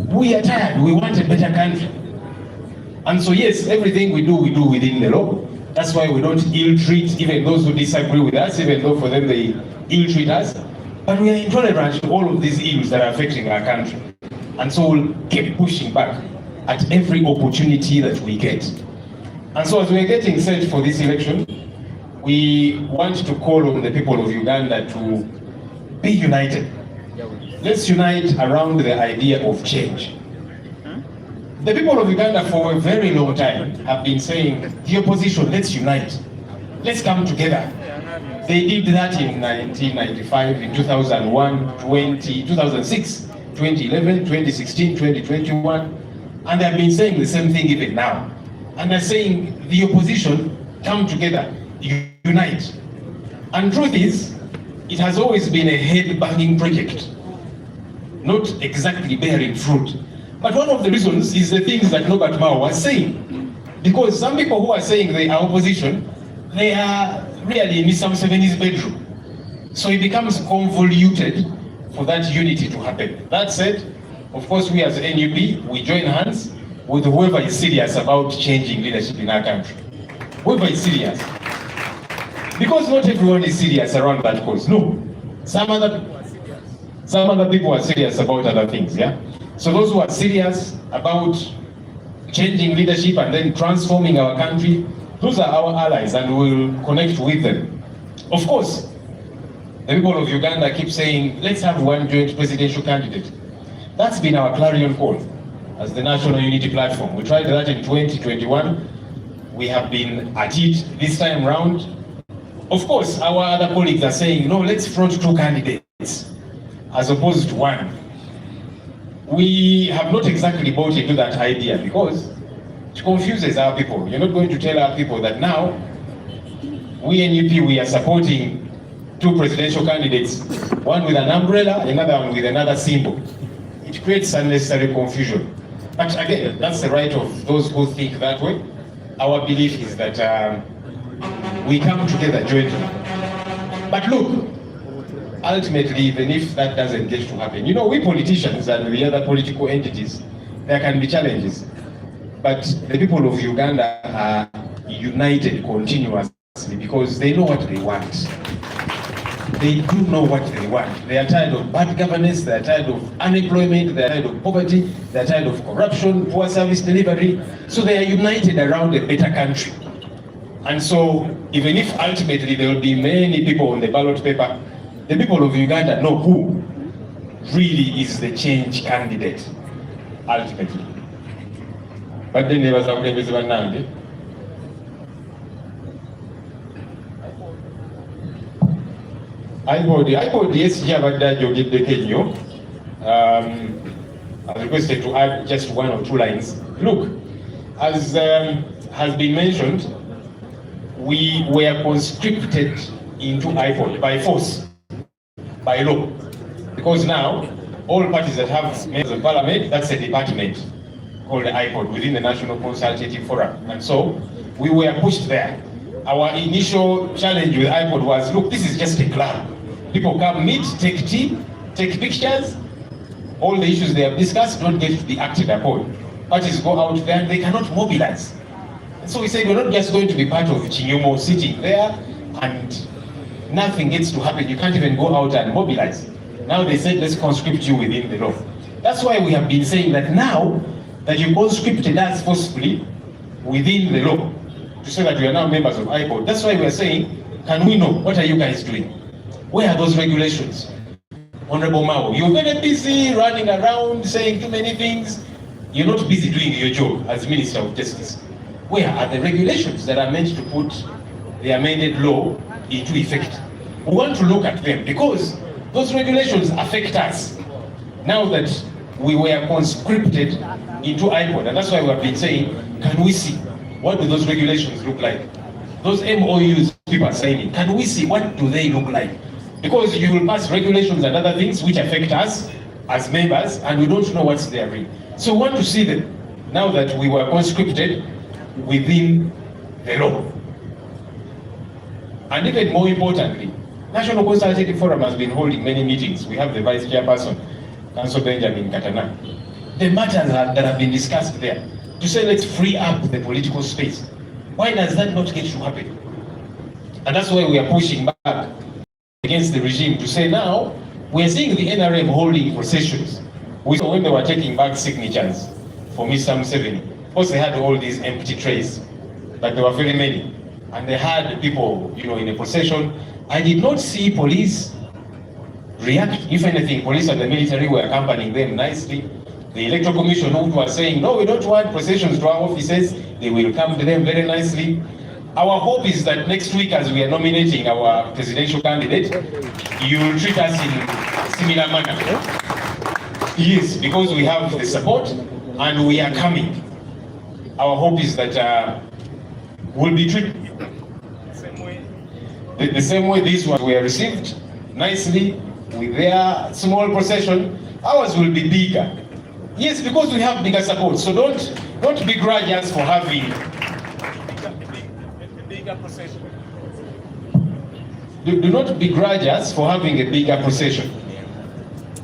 Speaker 8: We are tired. We want a better country. And so yes, everything we do within the law. That's why we don't ill-treat even those who disagree with us, even though for them they ill-treat us. But we are intolerant to all of these ills that are affecting our country. And so we'll keep pushing back at every opportunity that we get. And so as we're getting set for this election, we want to call on the people of Uganda to be united. Let's unite around the idea of change. The people of Uganda for a very long time have been saying, the opposition, let's unite. Let's come together. They did that in 1995, in 2001, 2006, 2011, 2016, 2021. And they've been saying the same thing even now. And they're saying, the opposition, come together, unite. And truth is, it has always been a head-banging project, not exactly bearing fruit. But one of the reasons is the things that Norbert Mao was saying. Because some people who are saying they are opposition, they are really in Mr. Museveni's bedroom. So it becomes convoluted for that unity to happen. That said, of course, we as NUP, we join hands with whoever is serious about changing leadership in our country. Whoever is serious. Because not everyone is serious around that cause. No. Some other people are serious about other things, yeah? So those who are serious about changing leadership and then transforming our country, those are our allies and we'll connect with them. Of course, the people of Uganda keep saying, let's have one joint presidential candidate. That's been our clarion call as the National Unity Platform. We tried that in 2021. We have been at it this time round. Of course, our other colleagues are saying, no, let's front two candidates as opposed to one. We have not exactly bought into that idea because it confuses our people. You're not going to tell our people that now, we NUP, we are supporting two presidential candidates, one with an umbrella, another one with another symbol. It creates unnecessary confusion. But again, that's the right of those who think that way. Our belief is that we come together jointly. But look, ultimately, even if that doesn't get to happen, you know, we politicians and the other political entities, there can be challenges. But the people of Uganda are united continuously because they know what they want. They do know what they want. They are tired of bad governance, they are tired of unemployment, they are tired of poverty, they are tired of corruption, poor service delivery. So they are united around a better country. And so, even if ultimately there will be many people on the ballot paper, the people of Uganda know who really is the change candidate, ultimately. But then there was a Nandi. iPod yes, Kenyo. I was requested to add just one or two lines. Look, as has been mentioned, we were conscripted into iPod by force, by law. Because now, all parties that have members of parliament, that's a department called the iPod within the National Consultative Forum. And so, we were pushed there. Our initial challenge with iPod was, look, this is just a club. People come meet, take tea, take pictures. All the issues they have discussed don't get to be acted upon. Parties go out there and they cannot mobilize. And so we said, we're not just going to be part of Chinyumo sitting there and nothing gets to happen. You can't even go out and mobilize. Now they said, let's conscript you within the law. That's why we have been saying that now that you conscripted us forcefully within the law, to say that we are now members of IPOD. That's why we are saying, can we know, what are you guys doing? Where are those regulations? Honorable Mao, you're very busy running around saying too many things. You're not busy doing your job as Minister of Justice. Where are the regulations that are meant to put the amended law into effect? We want to look at them because those regulations affect us. Now that we were conscripted into IPOD, and that's why we have been saying, can we see what do those regulations look like? Those MOUs people are signing, can we see what do they look like? Because you will pass regulations and other things which affect us as members, and we don't know what's there in. So we want to see them now that we were conscripted within the law. And even more importantly, National Consultative Forum has been holding many meetings. We have the Vice Chairperson, Councillor Benjamin Katana. The matters that have been discussed there, to say let's free up the political space. Why does that not get to happen? And that's why we are pushing back against the regime to say now, we are seeing the NRM holding processions. We saw when they were taking back signatures for Mr. Museveni. Of course, they had all these empty trays, but there were very many. And they had people, you know, in a procession. I did not see police react. If anything, police and the military were accompanying them nicely. The Electoral Commission who was saying, no, we don't want processions to our offices. They will come to them very nicely. Our hope is that next week, as we are nominating our presidential candidate, you will treat us in a similar manner. Yes, because we have the support and we are coming. Our hope is that we'll be treated the same way these ones were received, nicely, with their small procession. Ours will be bigger. Yes, because we have bigger support. So don't begrudge us for having a bigger procession. Do not begrudge us for having a bigger procession.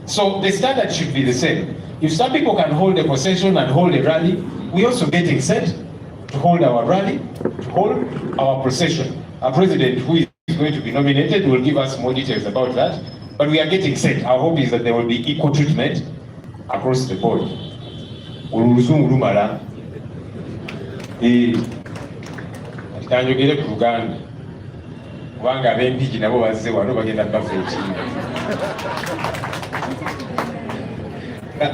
Speaker 8: So the standard should be the same. If some people can hold a procession and hold a rally, we also getting set to hold our rally, to hold our procession. Our president, who is going to be nominated, will give us more details about that. But we are getting set. Our hope is that there will be equal treatment across the board. Uluzungulumala kanjogere ku Luganda kubanga ab'empiki nabo bazze wano bagenda bafeetinga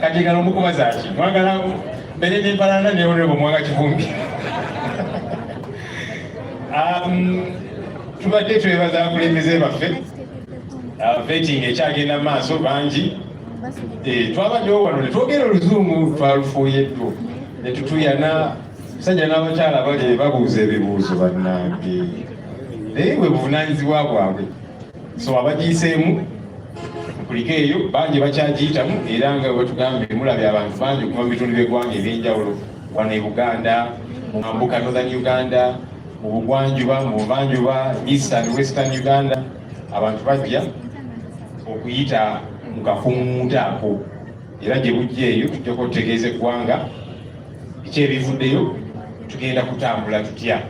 Speaker 8: kati kano mukubaza ki mwagala mbere n'empalana neolebo mwanga kivumbi tubadde twebaza abakulembeze baffe feetinga ekyagenda mu maaso bangi. Twabaddewo wano ne twogera Oluzungu twalufuuyeddwa ne tutuyana musajja n'abakyala bali babuuza ebibuuzo bannange naye bwe buvunaanyizibwa bwabwe so abagiyiseemu kuliko eyo bangi bakyagiyitamu era nga bwetugambye mulabye abantu bangi okuva mu bitundu by'eggwanga ebyenjawulo wano e Buganda, mu mambuka Northern Uganda, mu bugwanjuba, mu buvanjuba, Eastern Western Uganda, abantu bajja okuyita mu kakunguta ako era gye bujja eyo tujjako otutegeeza eggwanga biki ebivuddeyo, tugenda kutambula tutya.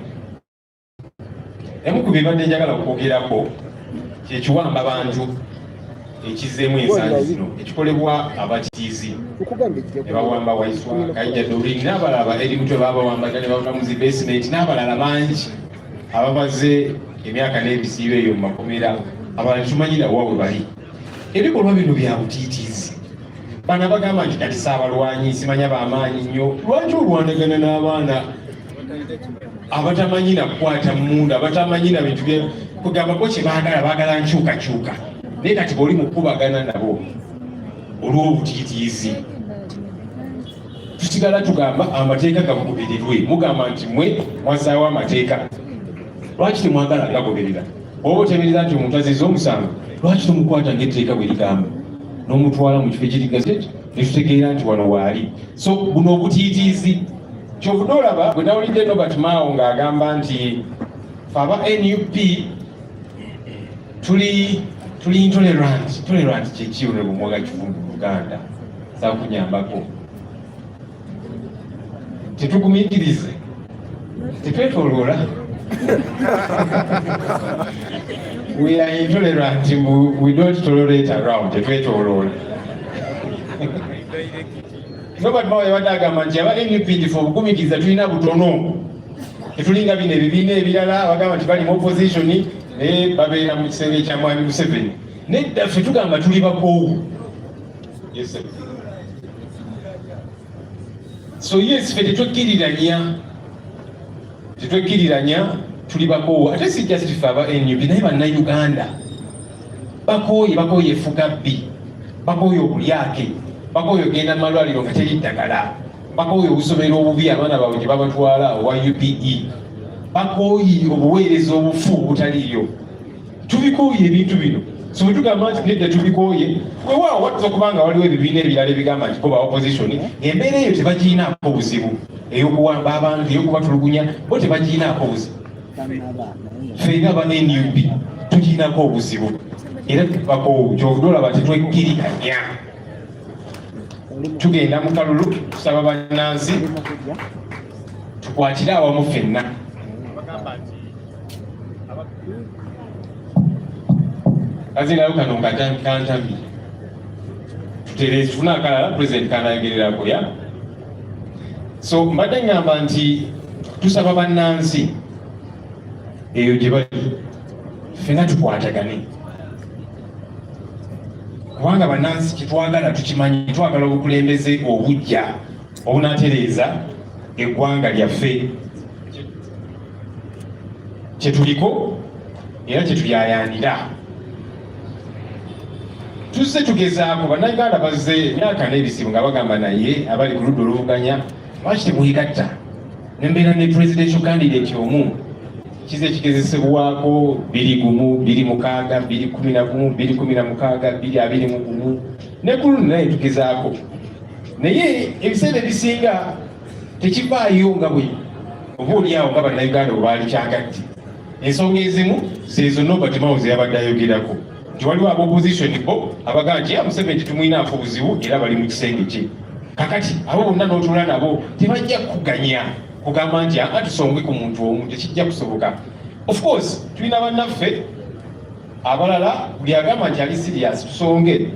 Speaker 8: Emu ku bibadde njagala okwogerako kyekiwamba abantu ekizzeemu ensangi zino ekikolebwa abatiizi ne bawamba Waiswa, Kayija Doreen n'abalala eri mutwe babawamba ne bava mu zi basement n'abalala bangi abamaze emyaka n'ebisiibo eyo mu makomera abalala tumanyira wa bwe bali. Ebikolwa bino bya butiitiizi. Bano bagamba nti kati saabalwanyi simanya b'amaanyi nnyo. Lwaki olwanagana n'abaana abatamanyi na kukwata munda, abatamanyi na bintu bye kugamba ko kye baagala nkyukakyuka. Naye kati bw'oli mu kubagana nabo olw'obutiitiizi. Tusigala tugamba amateeka gagobererirwe. Mugamba nti mwe mwazzaawo amateeka. Lwaki temwagala gagoberera? Oba otemereza nti omuntu azizza omusango, lwaki tomukwata ng'etteeka bwe ligamba n'omutwala mu kifo ekiri gazeti ne tutegeera nti wano waali? So buno obutiitiizi kyovudde olaba bwe nawulidde Robert Mao ng'agamba nti fe aba NUP tuli intolerant. Tolerant kyeki olwo bumwaga kivundu mu Uganda sakunyambako. Tetugumiikirize, tetwetoloola. We are intolerant, we don't tolerate around, tetwetoloola. Robert Mao yabadde agamba nti aba NUP ndife obugumiikiriza tulina butono. Tetulinga bino ebibiina ebirala abagamba nti bali mu opposition naye babeera mu kisenge kya Mwami Museveni. Nedda ffe tugamba tuli bakoowu. Yes, sir. So yes, ffe tetwekkiriranya tuli bakoowu. Ate si just ffe aba NUP naye bannayuganda bakooye effugabbi, bakooye obulyake, bakooye ogenda mu malwaliro nga teri ddagala, bakooye obusomero obubi abaana baabwe gye babatwala owa UPE, bakooye obuweereza obufu obutaliyo. Tubikooye ebintu bino. So bwe tugamba nti nedda tubikooye, weewaawo watuza okuba nga waliwo ebibiina ebirala ebigamba nti bo ba opposition, embeera eyo tebagiyinaako buzibu ey'okuwamba abantu, ey'okubatulugunya, bo tebagiyinaako buzibu. Ffenga aba NUP tugiyinaako obuzibu era bakoowu. Kyovudde olaba tetwekkirikanya. Tugenda mu kalulu tusaba bannansi tukwatire awamu ffenna. Kazirayo kano kantambi tutereze tufuna akalala President kanayogererako ya. So mbadde ngamba nti tusaba bannansi eyo gye bali ffenna tukwatagane, kubanga bannansi kitwagala tukimanyi. Twagala obukulembeze obujja obunaatereeza eggwanga lyaffe kyetuliko era kyetuyayanira. Tuzze tugezaako bannayuganda bazze emyaka n'ebisibu nga bagamba naye abali ku ludda oluvuganya lwaki temwegatta nembeera ne presidential candidate omu kize kigezesebwako 216 216 226 ne ku luno naye tugezaako, naye ebiseera ebisinga tekivaayo nga bwe obaoliawo nga bannayuganda bwe baali kyagatti. Ensonga ezimu zezo Robert Mao ze yabadde ayogerako nti waliwo ab'opposition bo abagamba nti Museveni tumwinaako obuzibu era bali mu kisenge kye. Kakati abo bonna n'otuula nabo tebajja kuganya kugamba nti tusonge ku muntu omu, tekijja kusoboka. Of course tulina bannaffe abalala buli agamba nti ali serious tusonge.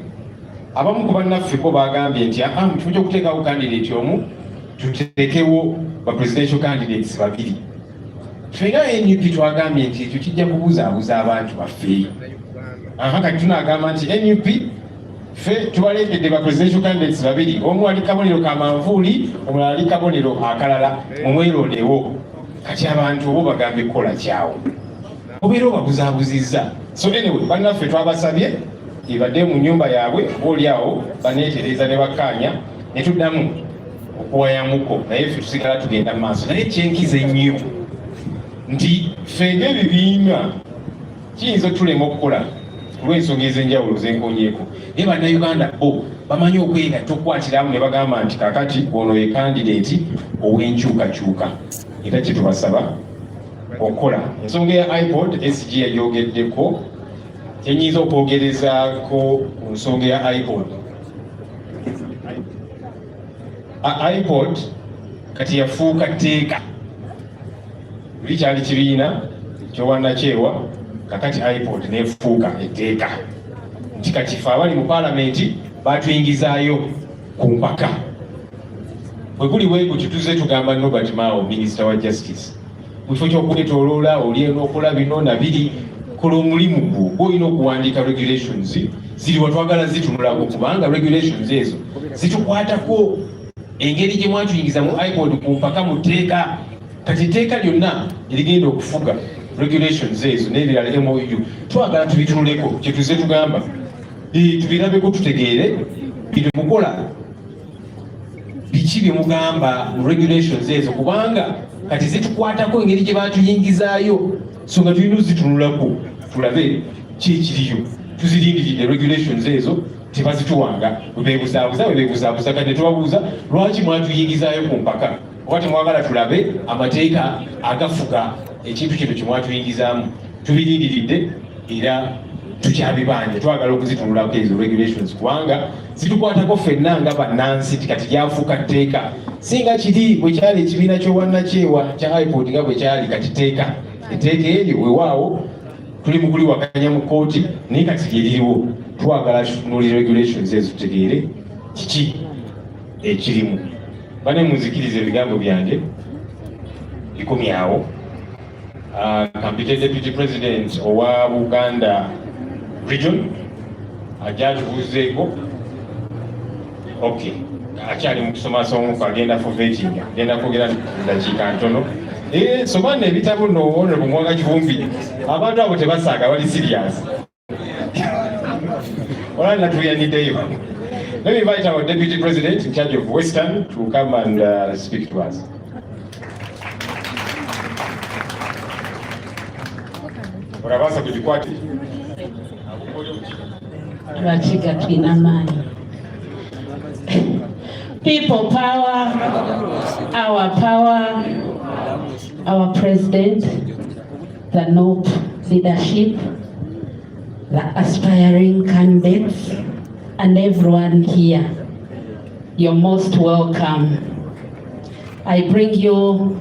Speaker 8: Abamu ku bannaffe bo bagambye nti tujja okuteekawo candidate omu, tuteekewo ba presidential candidates babiri. Ffenga NUP twagambye nti ekyo kijja kubuzaabuza abantu baffe. Kati tunagamba nti NUP ffe tubalengedde ba presidential candidates babiri, omu ali kabonero ka manvuuli, omulala ali kabonero akalala, mumwerondewo. Kati abantu obo bagambye kukola kyawo, obeera obabuzaabuzizza. So anyway, bannaffe twabasabye ebadde mu nnyumba yaabwe, obaoliawo baneetereza ne bakkaanya ne tuddamu okuwayamuko, naye ffe tusigala tugenda mu maaso. Naye kyenkiza ennyo nti ffe ng'ebibiina kiyinza otulema okukola olw'ensonga ez'enjawulo zenkonyeeko naye bannayuganda bo bamanyi okwegatta okukwatiramu ne bagamba nti kakati ono ye kandidate ow'enkyukakyuka era kye tubasaba okukola. Ensonga ya ipod SG yayogeddeko, kyenyinza okwogerezaako ku nsonga ya ipod. ipod kati yafuuka tteeka, buli kyali kibiina kyowannakyewa, kakati ipod nefuuka etteeka nti kati ffe abali mu paalamenti batuyingizaayo ku mpaka. Bwe guli bwegutyo tuze tugamba Norbert Mao, minisita wa justice, mu kifo ky'okwetoloola oli eno okola bino na biri, kola omulimu gwo gw'olina okuwandiika regulations ziri watwagala zitunulako, kubanga regulations ezo zitukwatako engeri gye mwatuyingiza mu ipod ku mpaka mu tteeka. Kati etteeka lyonna erigenda okufuga regulations ezo n'ebirala MOU twagala tubitunuleko, kye tuze tugamba tubirabeko, tutegeere bino mukola biki bye mugamba mu regulations ezo, kubanga kati zitukwatako engeri gye batuyingizaayo, so nga tulina ozitunulako tulabe kikiriyo. Tuzirindiridde regulations ezo tebazituwanga, webebuzaabuza kati tubabuuza lwaki mwatuyingizaayo ku mpaka, oba temwagala tulabe amateeka agafuga ekintu kino kyemwatuyingizaamu. Tubirindiridde era tukyabibanja, twagala okuzitunulako ezo regulations kubanga zitukwatako ffenna nga bannansi, kati gyafuuka tteeka. Singa kiri bwe kyali ekibiina ky'owannakyewa kya ipod nga bwe kyali kati tteeka, etteeka eryo weewaawo tuli mu kuliwakanya mu kkooti, naye kati lyeririwo. Twagala tutunulira regulations ezo tutegeere kiki ekirimu. Bane muzikiriza ebigambo byange bikomyawo. Kampite Deputy President owa Buganda Region ajja tubuuzeeko. Okay, akyali mu kusomasoma agenda for vetting, agenda kwogera dakiika ntono. Soma nno ebitabo nno Honorable Mwanga Kivumbi, abantu abo tebasaaga, bali serious. Olana tuyaniddeyo. Let me invite our Deputy President in charge of Western to come and speak to us. Orabasa kujikwati.
Speaker 3: Bachiga twinamani. People power, our president, the NOP leadership, the aspiring candidates, and everyone here, you're most welcome. I bring you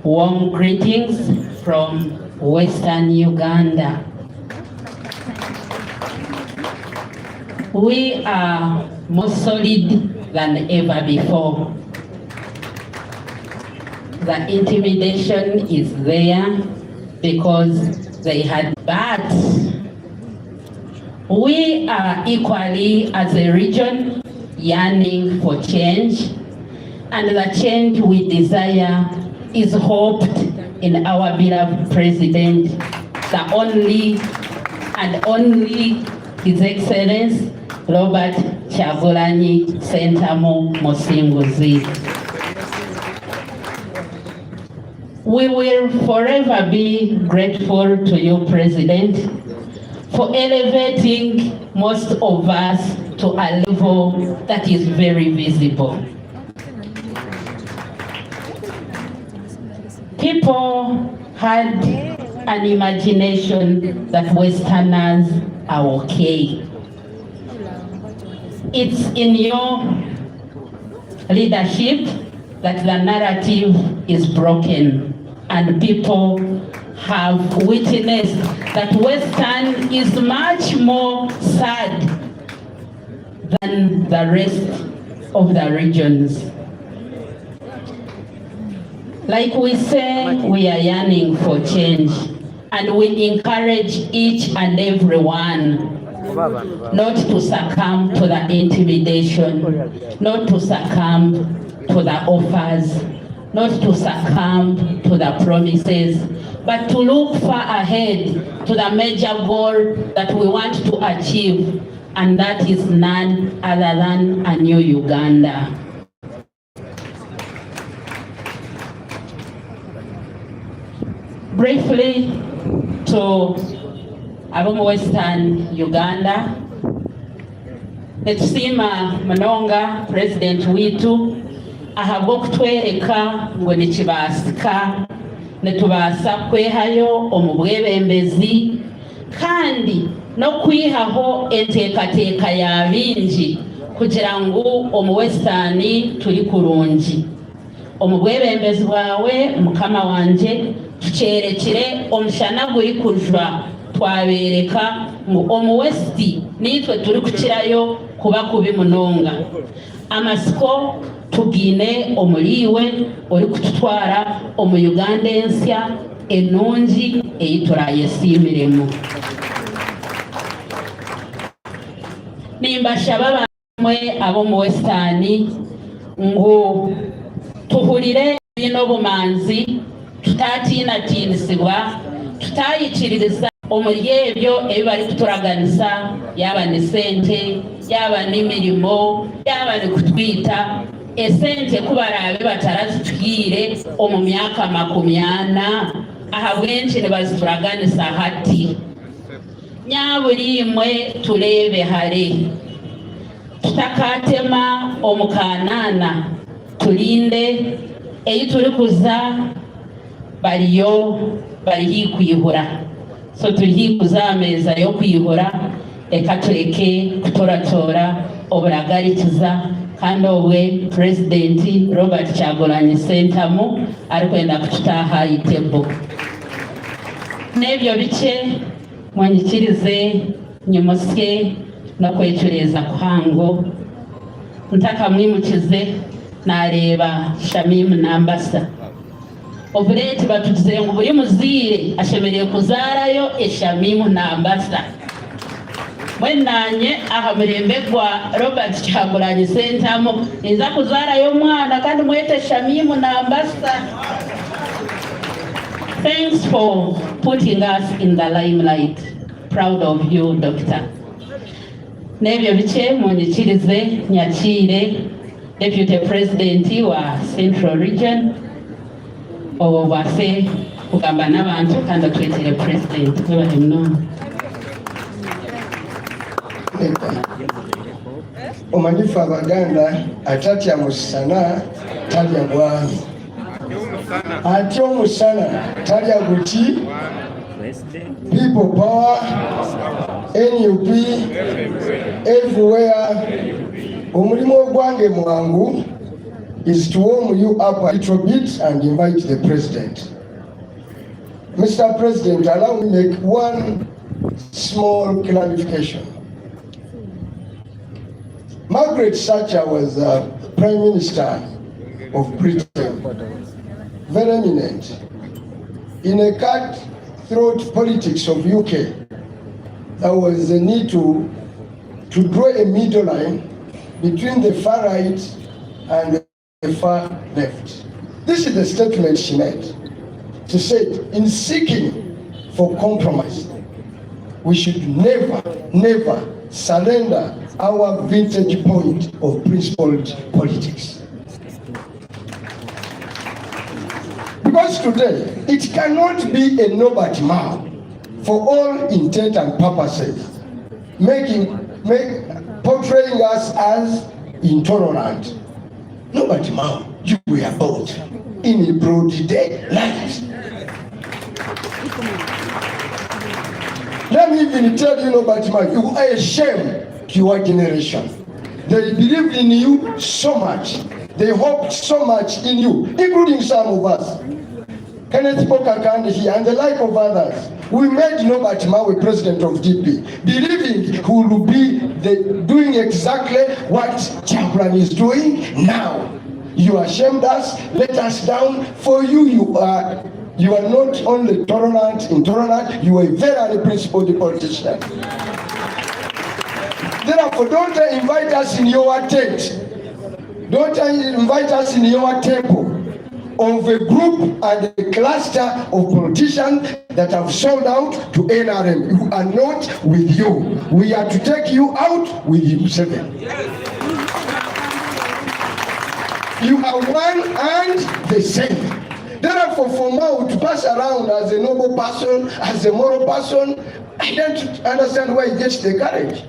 Speaker 3: warm greetings from Western Uganda. We are more solid than ever before. The intimidation is there because they had bad. We are equally, as a region, yearning for change, and the change we desire is hoped in our beloved president, the only and only His Excellency Robert Kyagulanyi Sentamu Musinguzi. We will forever be grateful to you, President, for elevating most of us to a level that is very visible. People had an imagination that Westerners are okay. It's in your leadership that the narrative is broken, and people have witnessed that Western is much more sad than the rest of the regions. Like we say, we are yearning for change, and we encourage each and everyone not to succumb to the intimidation, not to succumb to the offers, not to succumb to the promises, but to look far ahead to the major goal that we want to achieve, and that is none other than a new Uganda. Briefly, to
Speaker 9: abo mu Western Uganda netusiima munonga president witu ahabwo kutwereka ngo nikibasika netubasa kwehayo omu bwebembezi kandi no kwihaho enteekateeka ya bingi kugira ngu omu Western turi kurungi omu bwebembezi bwawe mukama wanje tucerekire omushana guri kujwa twabereka ngu omu West nitwe turi kukirayo kuba kubi munonga amasiko tugine omuriwe ori kututwara omu Uganda ensya enungi eyiturayesiimiremu nimbashaba bamwe abo mu Western ngu tuhurire bino bumanzi tutatiinatiinisibwa tutayikiririza omuri ebyo ebibari kuturaganisa yaba ni sente yaba n'emirimo yaba ni kutwita esente kubarabe batarazitwire omu myaka 40 aha bwenshi nibazituraganisa hati nyaburimwe turebe hare tutakatema omukanana tulinde eyi turi kuza bariyo bari kwihura so turi kuza ameza yo kwihura eka tureke kutoratora oburagarikiza kandi obwe president Robert Kyagulanyi Sentamu ari kwenda kututaha itebo nebyo bice mwanyikirize nyumusye no kwecureza kuhango ntaka mwimukize nareba Shamimu Nambasa obuleti batugize ngo buri muzire ashemereye kuzarayo Shamimu Nambasa mwenanye aha murembe gwa Robert Kyagulanyi Sentamu inza kuzarayo mwana kandi mwete Shamimu Nambasa. Thanks for putting us in the limelight. Proud of you, Doctor. Nebyo bice munyikirize nyakire Deputy President wa Central Region obo base kugamba n'abantu kandi twetere President kwebahe mnono.
Speaker 10: Omanyifu Abaganda atatya musana talya bwami ati omusana talya guti people power NUP everywhere. Omulimu ogwange mwangu is to warm you up a little bit and invite the President. Mr. President, allow me to make one small clarification. Margaret Thatcher was Prime Minister of Britain, very eminent. In a cutthroat politics of UK, there was a need to draw a middle line between the far right and the far left. This is the statement she made. She said, in seeking for compromise, we should never, never surrender our vintage point of principled politics. Because today, it cannot be a Nobody Mao for all intent and purposes, portraying us as intolerant. Nobody Mao, you were both in a broad daylight. Let me even tell you, Nobody Mao, you are a shame to your generation. They believed in you so much. They hoped so much in you, including some of us. Kenneth Pokakande here and the like of others. We made Nobody Mao president of DP, believing he will be doing exactly what Kyagulanyi is doing now. You ashamed us, let us down. For you, you are not only intolerant, you are a very principled politician. Therefore, don't invite us in your tent. Don't invite us in your temple of a group and a cluster of politicians that have sold out to NRM. You are not with you. We are to take you out with you seven. You are one and the same. Therefore, for Mao to pass around as a noble person, as a moral person, I don't understand where he gets the courage.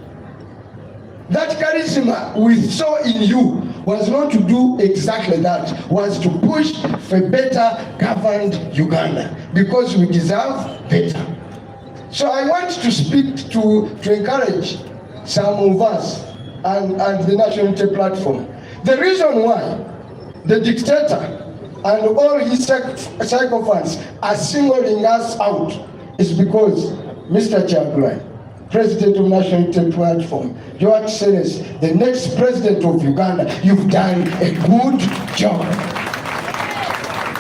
Speaker 10: That charisma we saw in you was not to do exactly that, was to push for better governed Uganda, because we deserve better. So I want to speak to encourage some of us and the National Unity Platform. The reason why the dictator and all his sycophants are singling us out is because Mr. Kyagulanyi, President of National Unity Platform, Your Excellency, the next President of Uganda, you've done a good job.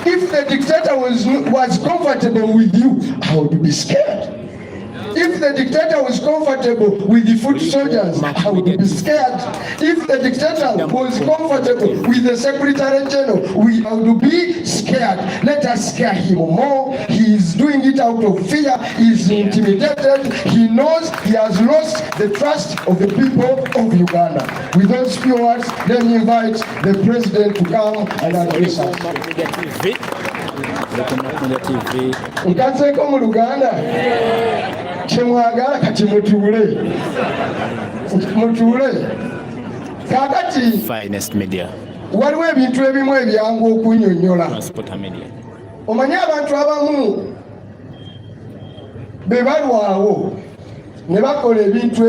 Speaker 10: If the dictator was comfortable with you, I would be scared. If the dictator was comfortable with the foot soldiers, I would be scared. If the dictator was comfortable with the Secretary General, I would be scared. Let us scare him more. He is doing it out of fear. He is intimidated. He knows he has lost the trust of the people of Uganda. With those few words, let me invite the President to come and address us. Nkanseko mu Luganda kyemwagala kati mutuule kakati
Speaker 11: Finest Media
Speaker 10: waliwo ebintu ebimu ebyangu okunnyonnyola. Omanyi abantu abamu be balwawo ne bakola ebintu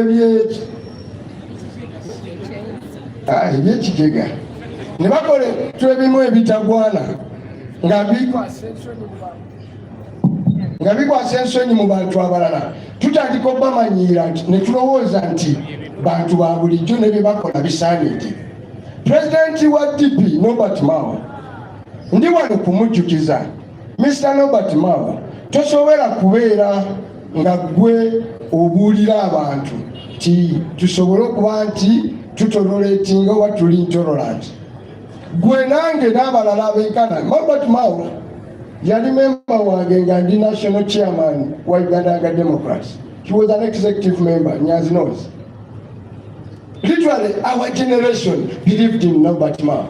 Speaker 10: ebyekigega ne bakola ebintu ebimu ebitagwana nga bikwasa ensonyi mu bantu abalala, tutandika obamanyiira ne tulowooza nti bantu ba bulijjo ne bye bakola bisaanidde. Pulezidenti wa DP Norbert Mao, ndi wano kumujjukiza, Mr. Norbert Mao, tosobola kubeera nga gwe obuulira abantu ti tusobole okuba nti tutoleretinga oba tuli intolerant. Gwe nange n'abalala abenkana. Norbert Mao yali member wange nga ndi national chairman wa Uganda Democrats. He was an executive member, Nyazi knows. Literally, our generation believed in Norbert Mao.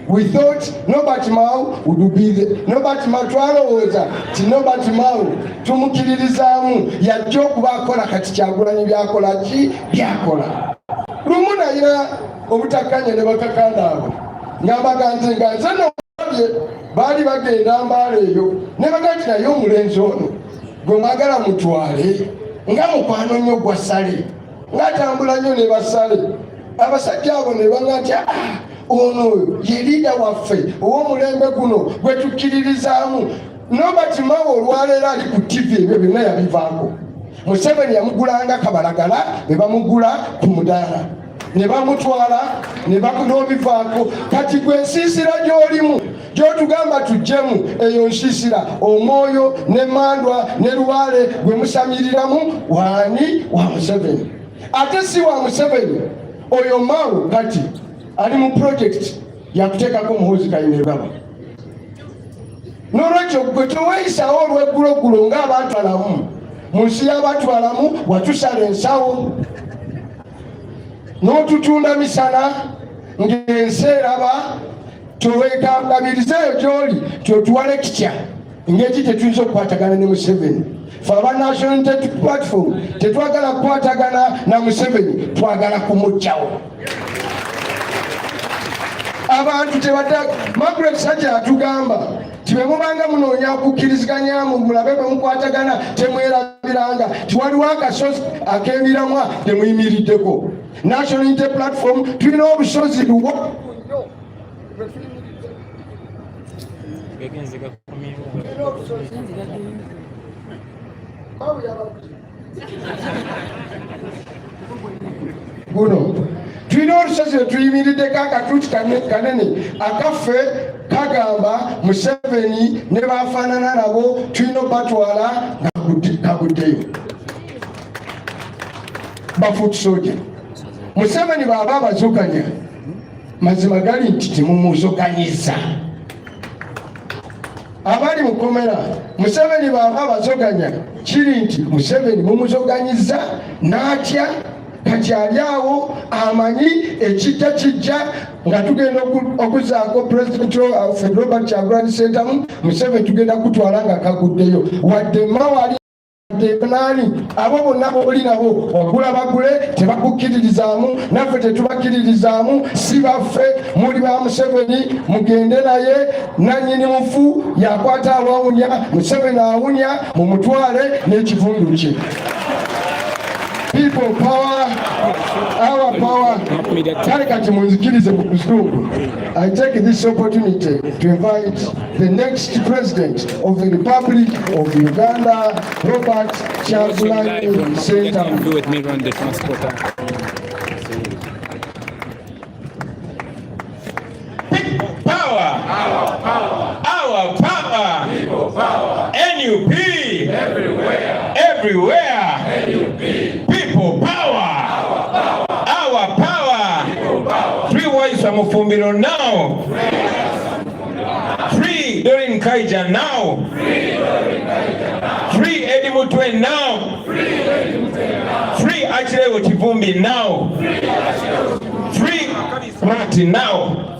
Speaker 10: We thought Norbert Mao would be the Norbert Mao twalowooza ti Norbert Mao tumukiririzaamu yajja okuba akola kati Kyagulanyi byakola ki byakola. Lumu nayina obutakkanya ne bakakanda abo ng'ambaga nti nga nze nobye baali bagenda Mbaale eyo ne bagati naye omulenzi ono gwe mwagala mutwale nga mukwano nnyo gwa Sale ng'atambula nnyo ne basale abasajja abo ne baŋŋa nti ono ye liida waffe ow'omulembe guno gwe tukkiririzaamu. Norbert Mao olwaleero ali ku TV ebyo byonna yabivaako. Museveni yamugulanga kabalagala ne bamugula ku mudaala ne bamutwala ne bakunobivaako. Kati gwe ensiisira gy'olimu gy'otugamba tujjemu eyo nsiisira Omwoyo ne Mandwa ne Luwale gwe musamiriramu waani wa Museveni. Ate si wa Museveni oyo Mao kati ali mu project yakuteekako Muhoozi Kainerugaba. N'olwekyo gwe toweeyisawo olw'eggulogulo ng'abantu alamu mu nsi y'abantu alamu watusala ensawo n'otutunda misana ng'ensi eraba toweekangabirizeeyo gy'oli tyotuwale kitya ng'eki tetuyinza okukwatagana ne Museveni. Ffe aba National Unity Platform tetwagala kukwatagana na Museveni, twagala kumuggyawo. Abantu tebadda Margaret Sajja atugamba tibe mubanga munoonya okukkiriziganyaamu mulabe bwe mukwatagana temwerabiranga tiwaliwo akasozi ak'emiramwa temuyimiriddeko. National Unity Platform tulina obusozi luwo guno tulina olusozi lwetuyimiriddeko akatuuti kanene akaffe kagamba Museveni ne bafaanana nabo tulina obatwala nga kaguddeyo bafuuti soja. Museveni bw'aba abazoganya mazima gali nti temumuzoganyiza. Abali mu komera Museveni bw'aba abazoganya kiri nti Museveni mumuzoganyiza n'atya kati ali awo amanyi ekijja kijja nga tugenda okuzaako President waffe Robert Kyagulanyi Sentamu Museveni tugenda kutwala nga kaguddeyo wadde Mao ali wadde nani abo bonna boli nabo ogula bagule tebakukkiririzaamu naffe tetubakkiririzaamu si baffe muli ba Museveni mugende naye nannyini mufu yakwata abawunya Museveni awunya mumutwale n'ekivundu kye. People power, our power. Kati munzikirize mu kuzungu. I take this opportunity to invite the next president of the Republic of Uganda, Robert Kyagulanyi Sentamu.
Speaker 11: Do with me run the transporter.
Speaker 2: Power. Our power. People power. NUP. Everywhere. NUP. People power. Our power. People power. Free voice from Mufumbiro now. Free Dorin Kaija now. Free Eddie Mutwe now. Free Achille Chivumbi now. Free Smart now.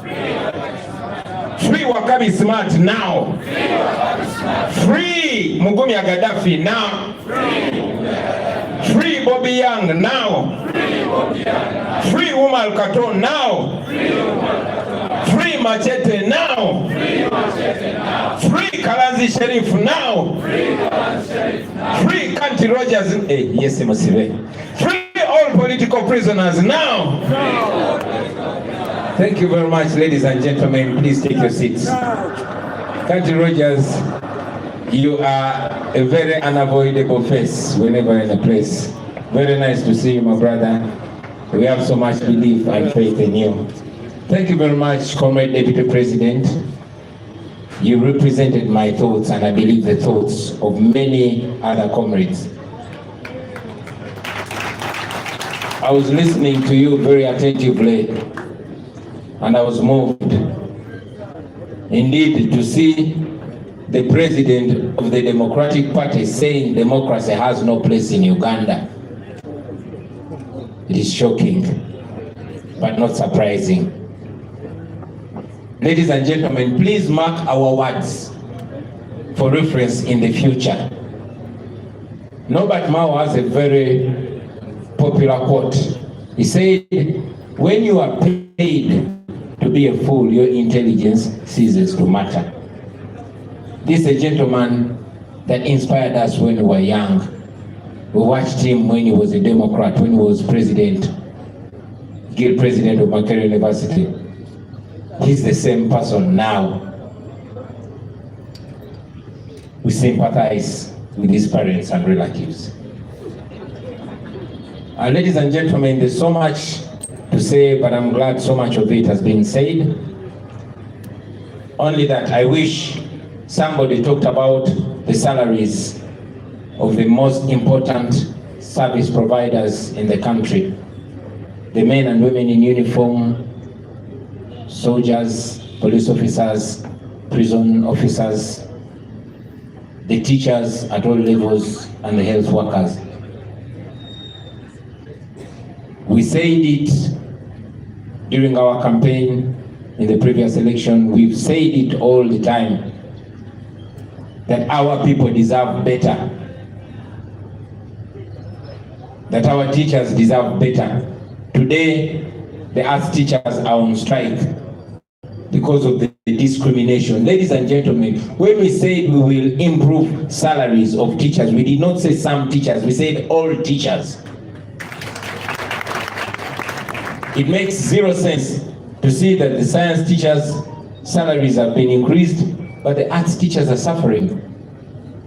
Speaker 2: Free Wakabi Smart now. Free Mugumi Gaddafi now. Free Bobi Young now. Free Umar Kato now. Free Machete now. Free Kalanzi Sheriff now. Free Kanti Rogers. Yes, Mosive. Free all political prisoners now. Thank you very much, ladies and gentlemen. Please take your seats. Kanti Rogers, you are a very unavoidable face whenever in a place. Very nice to see you, my brother. We have so much belief and faith in you. Thank you very much, Comrade Deputy President. You represented my thoughts and I believe the thoughts of many other comrades. I was listening to you very attentively and I was moved indeed to see the president of the Democratic Party saying democracy has no place in Uganda. It is shocking, but not surprising. Ladies and gentlemen, please mark our words for reference in the future. Norbert Mao has a very popular quote. He said, when you are paid to be a fool, your intelligence ceases to matter. This is a gentleman that inspired us when we were young. We watched him when he was a Democrat, when he was president, Guild President of Makerere University. He's the same person now. We sympathize with his parents and relatives. Ladies and gentlemen, there's so much to say, but I'm glad so much of it has been said. Only that I wish somebody talked about the salaries of the most important service providers in the country. The men and women in uniform, soldiers, police officers, prison officers, the teachers at all levels, and the health workers. We said it during our campaign in the previous election. We've said it all the time, that our people deserve better, that our teachers deserve better. Today, the arts teachers are on strike because of the discrimination. Ladies and gentlemen, when we said we will improve salaries of teachers, we did not say some teachers, we said all teachers. It makes zero sense to see that the science teachers' salaries have been increased, but the arts teachers are suffering.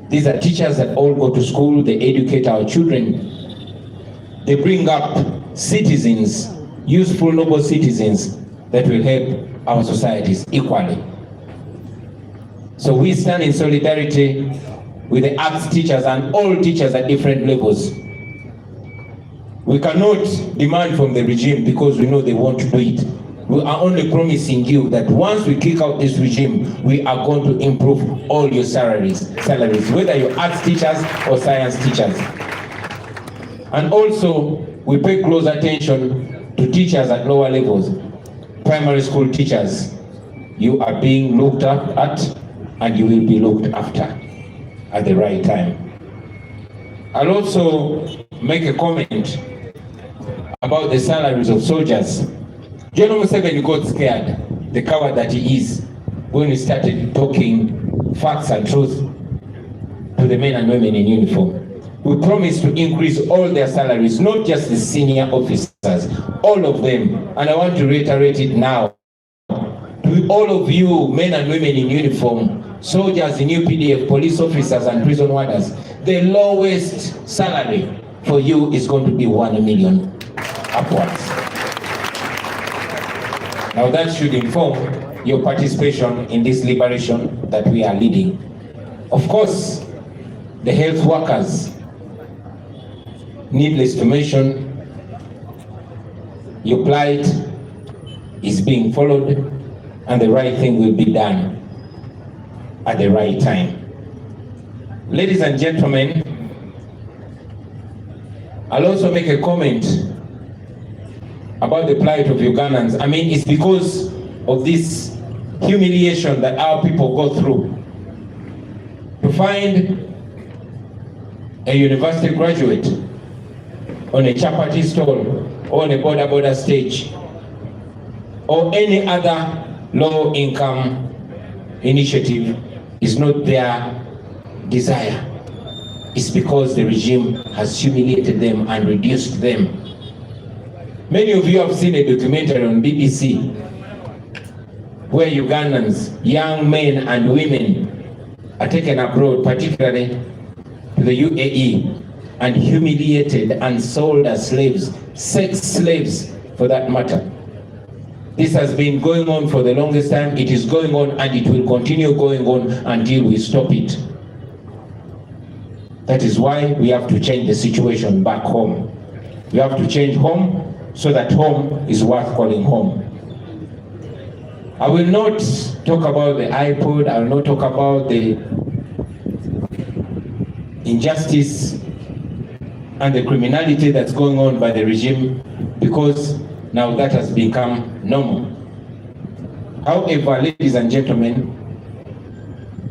Speaker 2: These are teachers that all go to school, they educate our children. They bring up citizens, useful, noble citizens that will help our societies equally. So we stand in solidarity with the arts teachers and all teachers at different levels. We cannot demand from the regime because we know they want to do it. We are only promising you that once we kick out this regime, we are going to improve all your salaries, whether you're arts teachers or science teachers. And also, we pay close attention to teachers at lower levels. Primary school teachers, you are being looked at and you will be looked after at the right time.
Speaker 11: I'll also make a comment about the salaries of soldiers. General Museveni got scared, the coward that he is, when we started talking facts and truth to the men and women in uniform. We promised to increase all their salaries, not just the senior officers, all of them. And I want to reiterate it now. To all of you, men and women in uniform, soldiers in UPDF, police officers and prison warders, the lowest salary for you is going to be 1 million upwards. Now that should inform your participation in this liberation that we are leading. Of course, the health workers, needless to mention, your plight is being followed and the right thing will be done at the right time. Ladies and gentlemen, I'll also make a comment about the plight of Ugandans. I mean, it's because of this humiliation that our people go through. To find a university graduate on a chapati stall, or on a border stage, or any other low-income initiative is not their desire. It's because the regime has humiliated them and reduced them. Many of you have seen a documentary on BBC where Ugandans, young men and women, are taken abroad, particularly to the UAE, and humiliated and sold as slaves, sex slaves for that matter. This has been going on for the longest time. It is going on and it will continue going on until we stop it. That is why we have to change the situation back home. We have to change home so that home is worth calling home. I will not talk about the iPod, I will not talk about the injustice and the criminality that's going on by the regime, because now that has become normal. However, ladies and gentlemen,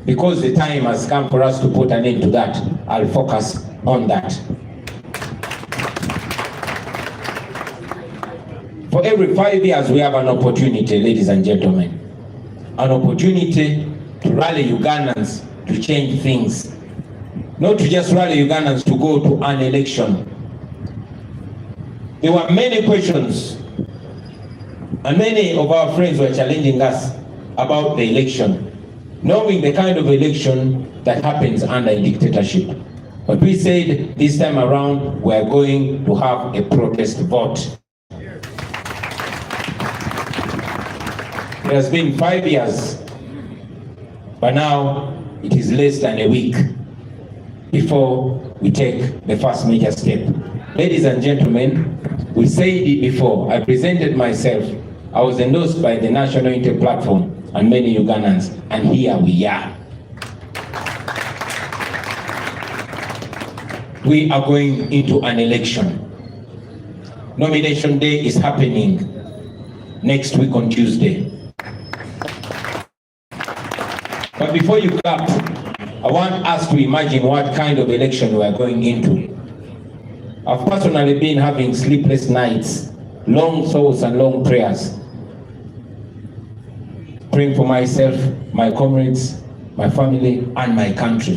Speaker 11: because the time has come for us to put an end to that, I'll focus on that. For every 5 years, we have an opportunity, ladies and gentlemen, an opportunity to rally Ugandans to change things. Not to just rally Ugandans to go to an election. There were many questions, and many of our friends were challenging us about the election, knowing the kind of election that happens under a dictatorship. But we said this time around, we're going to have a protest vote. It has been 5 years, but now it is less than a week before we take the first major step. Ladies and gentlemen, we said it before. I presented myself. I was endorsed by the National Unity Platform and many Ugandans, and here we are. We are going into an election. Nomination day is happening next week on Tuesday. But before you clap, I want us to imagine what kind of election we are going into. I've personally been having sleepless nights, long thoughts and long prayers, praying for myself, my comrades, my family, and my country.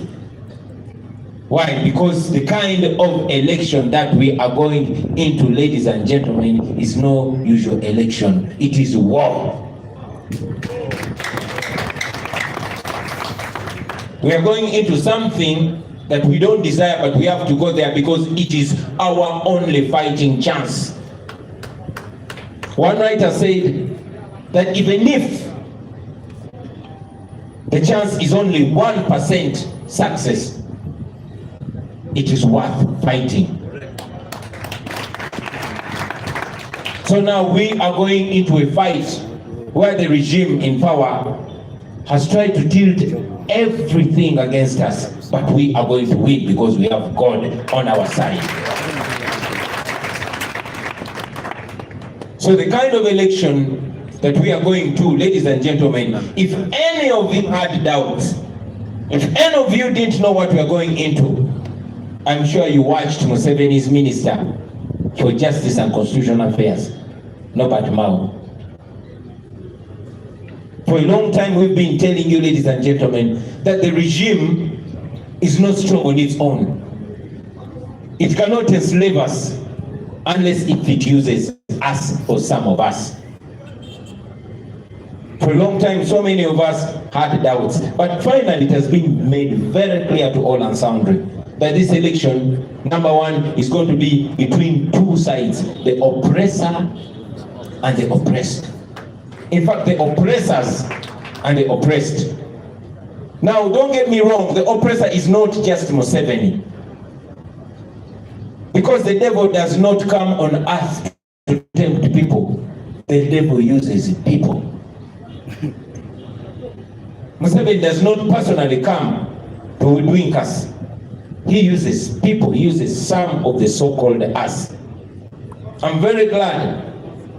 Speaker 11: Why? Because the kind of election that we are going into, ladies and gentlemen, is no usual election. It is war. We are going into something that we don't desire, but we have to go there because it is our only fighting chance. One writer said that even if the chance is only 1% success, it is worth fighting. So now we are going into a fight where the regime in power has tried to tilt everything against us, but we are going to win because we have God on our side. So the kind of election that we are going to, ladies and gentlemen, if any of you had doubts, if any of you didn't know what we are going into, I'm sure you watched Museveni's Minister for Justice and Constitutional Affairs, Norbert Mao. For a long time we've been telling you, ladies and gentlemen, that the regime is not strong on its own. It cannot enslave us unless it uses us or some of us. For a long time, so many of us had doubts, but finally it has been made very clear to all and sundry that this election, number one, is going to be between two sides, the oppressor and the oppressed. In fact, the oppressors and the oppressed. Now, don't get me wrong, the oppressor is not just Museveni. Because the devil does not come on earth to tempt people. The devil uses people. Museveni does not personally come to wink us. He uses people, he uses some of the so-called us. I'm very glad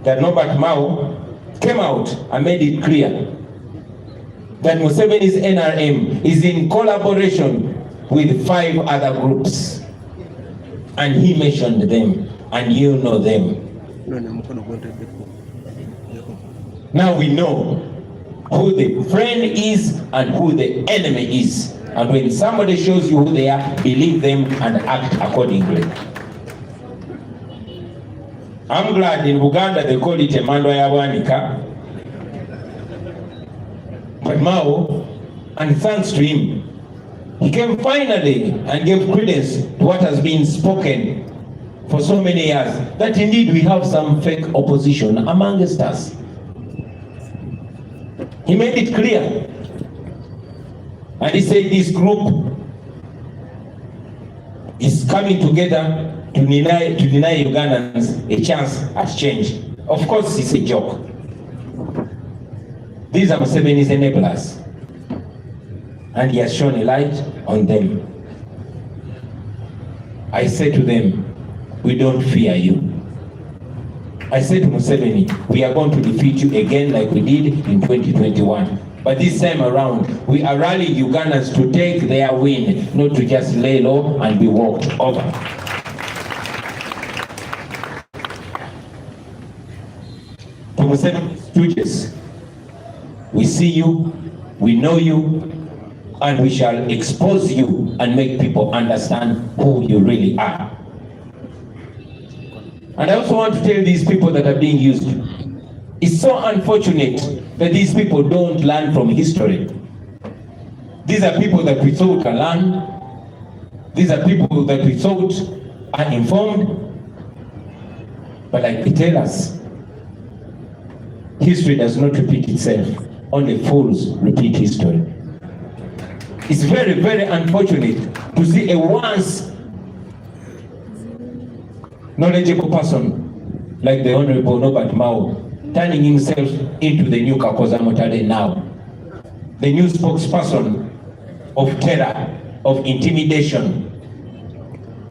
Speaker 11: that Norbert Mao came out and made it clear that Museveni's NRM is in collaboration with 5 other groups. And he mentioned them, and you know them. Now we know who the friend is and who the enemy is. And when somebody shows you who they are, believe them and act accordingly. I'm glad in Uganda they call it a Mando Yawanika. But Mao, and thanks to him, he came finally and gave credence to what has been spoken for so many years, that indeed we have some fake opposition amongst us. He made it clear. And he said this group is coming together to deny Ugandans a chance at change. Of course, it's a joke. These are Museveni's enablers. And he has shone a light on them. I said to them, we don't fear you. I said to Museveni, we are going to defeat you again like we did in 2021. But this time around, we are rallying Ugandans to take their win, not to just lay low and be walked over. To Museveni's stooges, we see you, we know you, and we shall expose you and make people understand who you really are. And I also want to tell these people that are being used, it's so unfortunate that these people don't learn from history. These are people that we thought are learned. These are people that we thought are informed. But like they tell us, history does not repeat itself. Only fools repeat history. It's very, very unfortunate to see a once knowledgeable person like the Honorable Norbert Mao turning himself into the new Kakoza Mutale now. The new spokesperson of terror, of intimidation.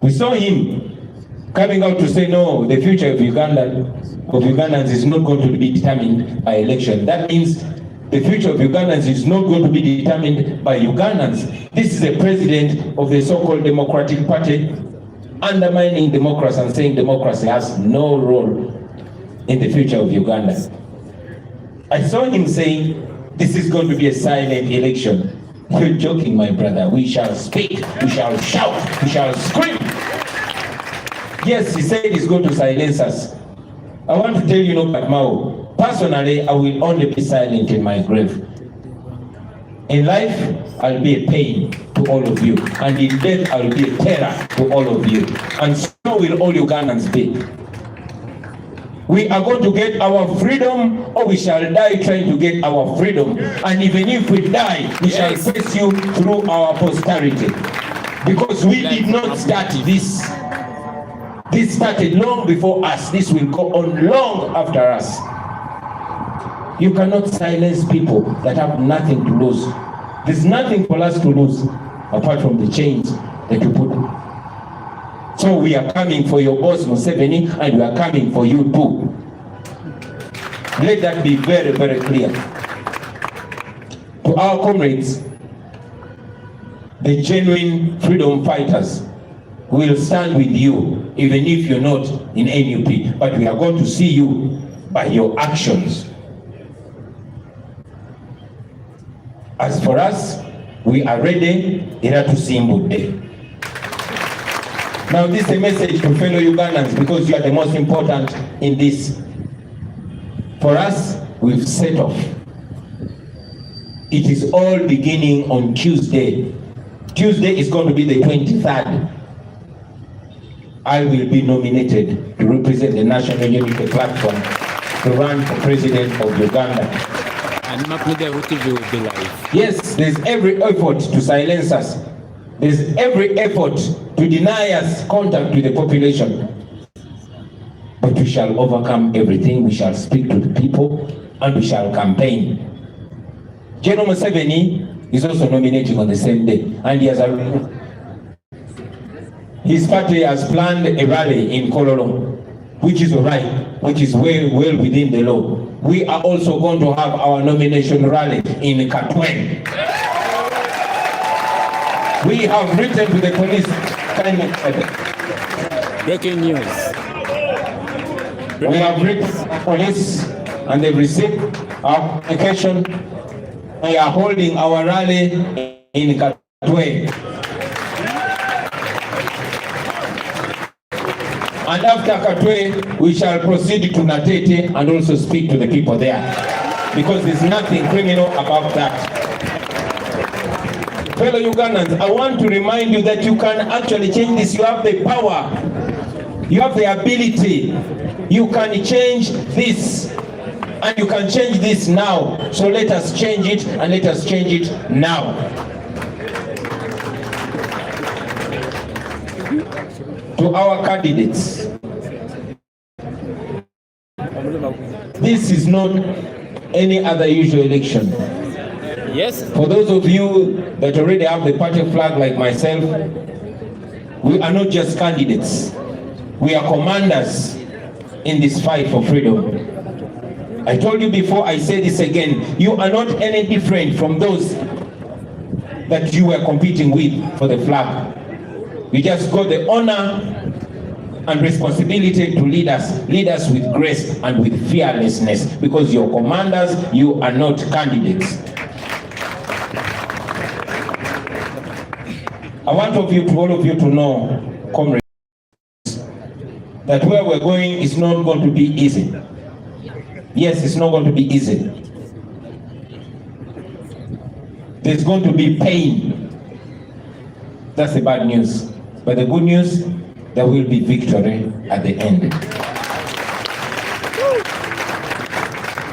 Speaker 11: We saw him coming out to say, no, the future of Ugandans is not going to be determined by election. That means the future of Ugandans is not going to be determined by Ugandans. This is a president of the so-called Democratic Party undermining democracy and saying democracy has no role in the future of Uganda. I saw him saying, this is going to be a silent election. You're joking, my brother. We shall speak, we shall shout, we shall scream. Yes, he said he's going to silence us. I want to tell you, Norbert Mao, personally, I will only be silent in my grave. In life, I'll be a pain to all of you. And in death, I'll be a terror to all of you. And so will all Ugandans be. We are going to get our freedom, or we shall die trying to get our freedom. And even if we die, we shall face you through our posterity. Because we did not start this. This started long before us. This will go on long after us. You cannot silence people that have nothing to lose. There's nothing for us to lose apart from the chains that you put. So we are coming for your boss Museveni, and we are coming for you too. Let that be very, very clear. To our comrades, the genuine freedom fighters, We will stand with you, even if you're not in NUP, but we are going to see you by your actions. As for us, we are ready to Simbu Day. Now this is a message to fellow Ugandans, because you are the most important in this. For us, we've set off. It is all beginning on Tuesday. Tuesday is going to be the 23rd. I will be nominated to represent the National Unity Platform to run for President of Uganda.
Speaker 12: And TV will be live.
Speaker 11: Yes, there's every effort to silence us. There's every effort to deny us contact with the population. But we shall overcome everything. We shall speak to the people and we shall campaign. General Museveni is also nominating on the same day, and his party has planned a rally in Kololo, which is right, which is well within the law. We are also going to have our nomination rally in Katwe. We have written to the police.
Speaker 12: Breaking news.
Speaker 11: We have written to the police and they've received our application. We are holding our rally in Katwe. And after Katwe, we shall proceed to Natete and also speak to the people there, because there's nothing criminal about that. Fellow Ugandans, I want to remind you that you can actually change this. You have the power. You have the ability. You can change this. And you can change this now. So let us change it, and let us change it now. To our candidates, this is not any other usual election.
Speaker 12: Yes.
Speaker 11: For those of you that already have the party flag like myself, we are not just candidates. We are commanders in this fight for freedom. I told you before, I say this again, you are not any different from those that you were competing with for the flag. You just got the honor and responsibility to lead us with grace and with fearlessness, because you're commanders, you are not candidates. I want all of you to know, comrades, that where we're going is not going to be easy. Yes, it's not going to be easy. There's going to be pain. That's the bad news. But the good news, there will be victory at the end.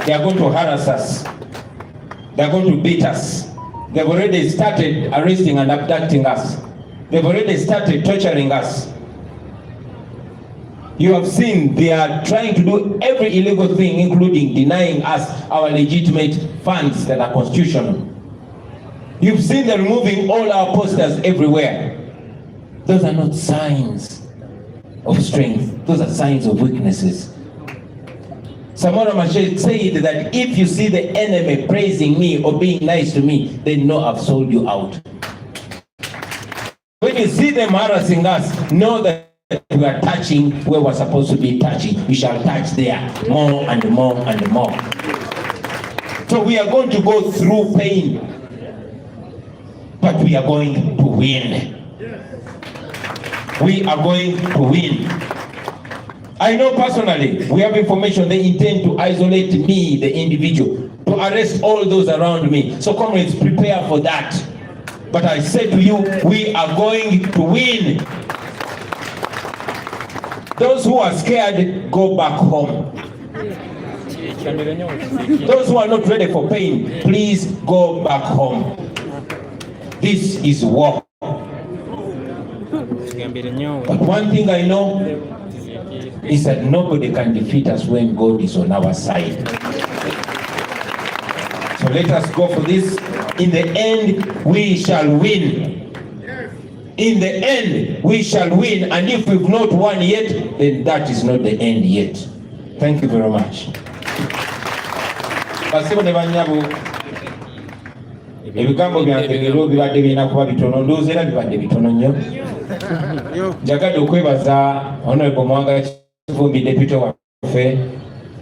Speaker 11: They are going to harass us. They are going to beat us. They've already started arresting and abducting us. They've already started torturing us. You have seen they are trying to do every illegal thing, including denying us our legitimate funds that are constitutional. You've seen them removing all our posters everywhere. Those are not signs of strength. Those are signs of weaknesses. Samora Machel said that if you see the enemy praising me or being nice to me, then know I've sold you out. When you see them harassing us, know that we are touching where we're supposed to be touching. We shall touch there more and more and more. So we are going to go through pain, but we are going to win. We are going to win. I know personally, we have information they intend to isolate me, the individual, to arrest all those around me. So comrades, prepare for that. But I say to you, we are going to win. Those who are scared, go back home. Those who are not ready for pain, please go back home. This is war. But one thing I know is that nobody can defeat us when God is on our side. So let us go for this. In the end, we shall win. In the end, we shall win. And if we've not won yet, then that is not the end yet. Thank you very much. Ebigambo byange leero bibadde birina kuba bitono, ndowooza era bibadde bitono nnyo. njagadde okwebaza Honorable Mwanga Kivumbi Deputy waffe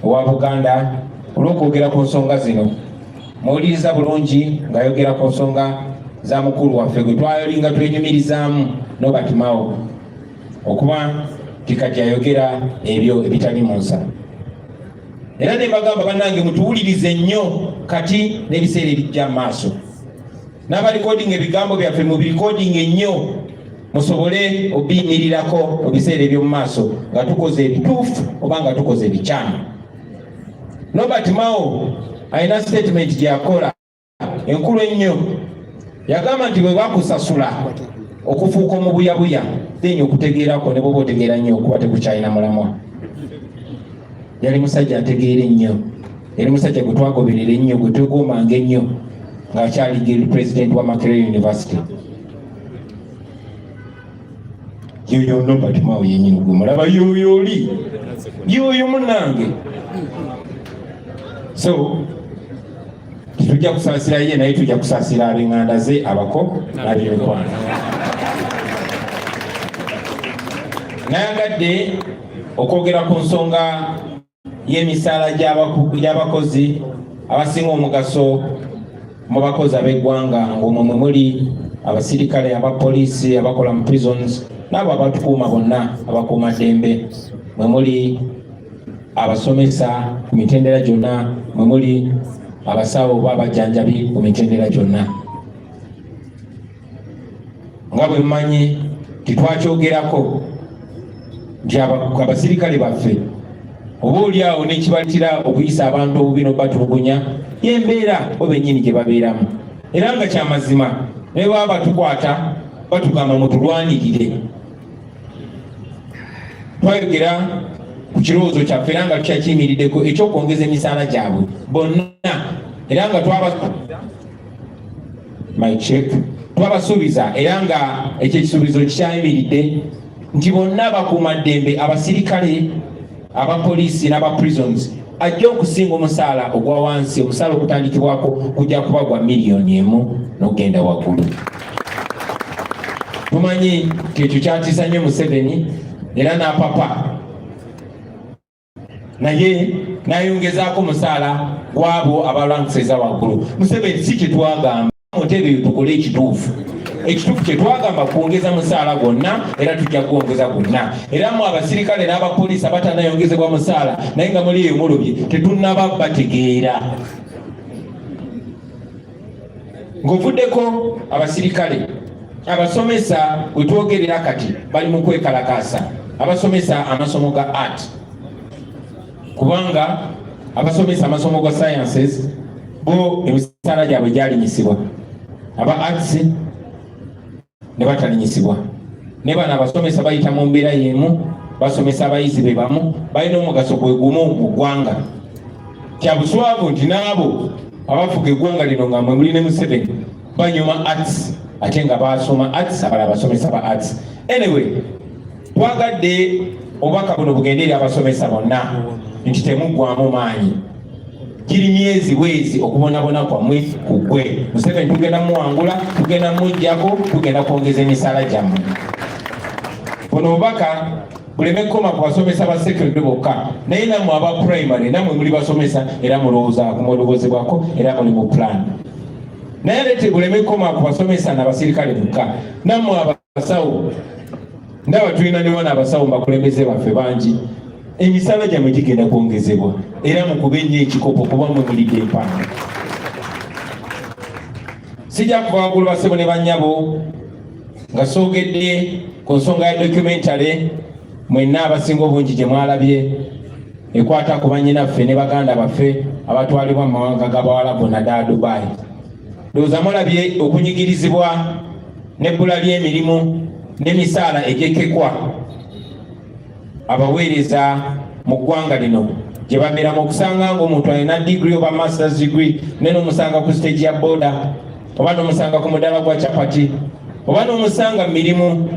Speaker 11: owa Buganda olw'okwogera ku nsonga zino. Muwuliriza bulungi ng'ayogera ku nsonga za mukulu waffe gwe twalinga twenyumirizaamu Nobert Mao okuba tikati ayogera ebyo ebitali mu nsa. Era ne bagamba bannange mutuwulirize nnyo kati n'ebiseera ebijja mu maaso. N'abalikodinga ebigambo byaffe mubirikodinga ennyo musobole obiyimirirako mu biseera eby'omu maaso nga tukoze ebituufu oba nga tukoze ebikyamu. Nobert Mao alina statement gye yakola enkulu ennyo. Yagamba nti bwe bakusasula okufuuka omubuyabuya then okutegeerako ne bwoba otegeera nnyo okuba tekukyalina mulamwa. Yali musajja ategeera ennyo, yali musajja gwe twagoberera ennyo, gwe twegoomanga ennyo ng'akyali president wa Makerere University. Yoyo Nobert Mao yennyini gwe mulaba yoyo oli yoyo munnange. So tujja kusaasira ye naye tujja kusaasira ab'enganda ze abako n'ab'emikwano. Nayagadde okwogera ku nsonga y'emisaala gy'abakozi abasinga omugaso mu bakozi ab'eggwanga ng'omwo mwe muli abasirikale, abapoliisi abakola mu prisons n'abo abatukuuma bonna abakuuma ddembe, mwe muli abasomesa ku mitendera gyonna, mwe muli abasawo oba abajjanjabi ku mitendera gyonna. Nga bwe mmanyi titwakyogerako nti abasirikale baffe oba oliawo n'ekibatira okuyisa abantu obubi n'obatulugunya y'embeera bo bennyini gye babeeramu. Era nga kyamazima ne baba batukwata batugamba mutulwanirire. Twayogera ku kirowoozo kyaffe era nga tukyakiyimiriddeko ekyokwongeza emisaala gyabwe bonna, era nga twabasuubiza era nga ekyo ekisuubizo kikyayimiridde nti bonna bakuuma ddembe, abasirikale, abapoliisi n'abaprisons ajja okusinga omusaala ogwa wansi, omusaala okutandikibwako kujja kuba gwa $1,000,000 n'okugenda waggulu. Tumanyi ekyo kyatiisa nnyo Museveni era n'apapa, naye n'ayongezaako omusaala gw'abo abalangiseza waggulu. Museveni si kye twagamba mutebe tukole ekituufu. Ekituufu kye twagamba kwongeza musaala gwonna era tujja kwongeza gwonna. Era mu abasirikale n'abapoliisi abatanayongezebwa musaala naye nga muli eyo mulobye tetunnaba bategeera. Ng'ovuddeko abasirikale, abasomesa we twogerera kati bali mu kwekalakaasa, abasomesa amasomo ga art, kubanga abasomesa amasomo ga sciences bo emisaala gyabwe gyalinyisibwa, aba arts ne batalinyisibwa. Ne bano abasomesa bayita mu mbeera y'emu, basomesa abayizi be bamu, balina omugaso gwe gumu mu ggwanga. Kya buswavu nti n'abo abafuga eggwanga lino nga mwe muli ne Museveni banyuma arts ate nga basoma arts, abalala basomesa ba arts. Anyway, twagadde obubaka buno bugende eri abasomesa bonna nti temuggwamu maanyi. Giri myezi bwezi okubonabona kwammwe ku ggwe. Museveni tugenda muwangula, tugenda mujjako, tugenda kwongeza emisaala gyammwe. Buno obubaka buleme kukoma ku basomesa ba secondary bokka, naye nammwe aba primary nammwe muli basomesa era mulowooza kumulowozebwako era muli mu plan. Naye ate buleme kukoma ku basomesa n'abasirikale bokka, nammwe abasawo ndaba tulina ne bana abasawo bakulembeze baffe bangi. Emisaala gyammwe gigenda kwongezebwa era mukube nnyo ekikopo kuba mwe mulidde empanga. Sijja kuva waggulu bassebo ne bannyabo nga soogedde ku nsonga ya documentary mwenna abasinga obungi gye mwalabye ekwata ku bannyinaffe ne baganda baffe abatwalibwa mu mawanga g'Abawarabu naddala Dubai. Ndowooza mulabye okunyigirizibwa n'ebbula ly'emirimu n'emisaala egyekekwa abaweereza mu ggwanga lino gye babeeramu, okusanga ng'omuntu alina degree oba masters degree ne n'omusanga ku stage ya boda oba n'omusanga ku mudaala gwa chapati oba n'omusanga mu mirimu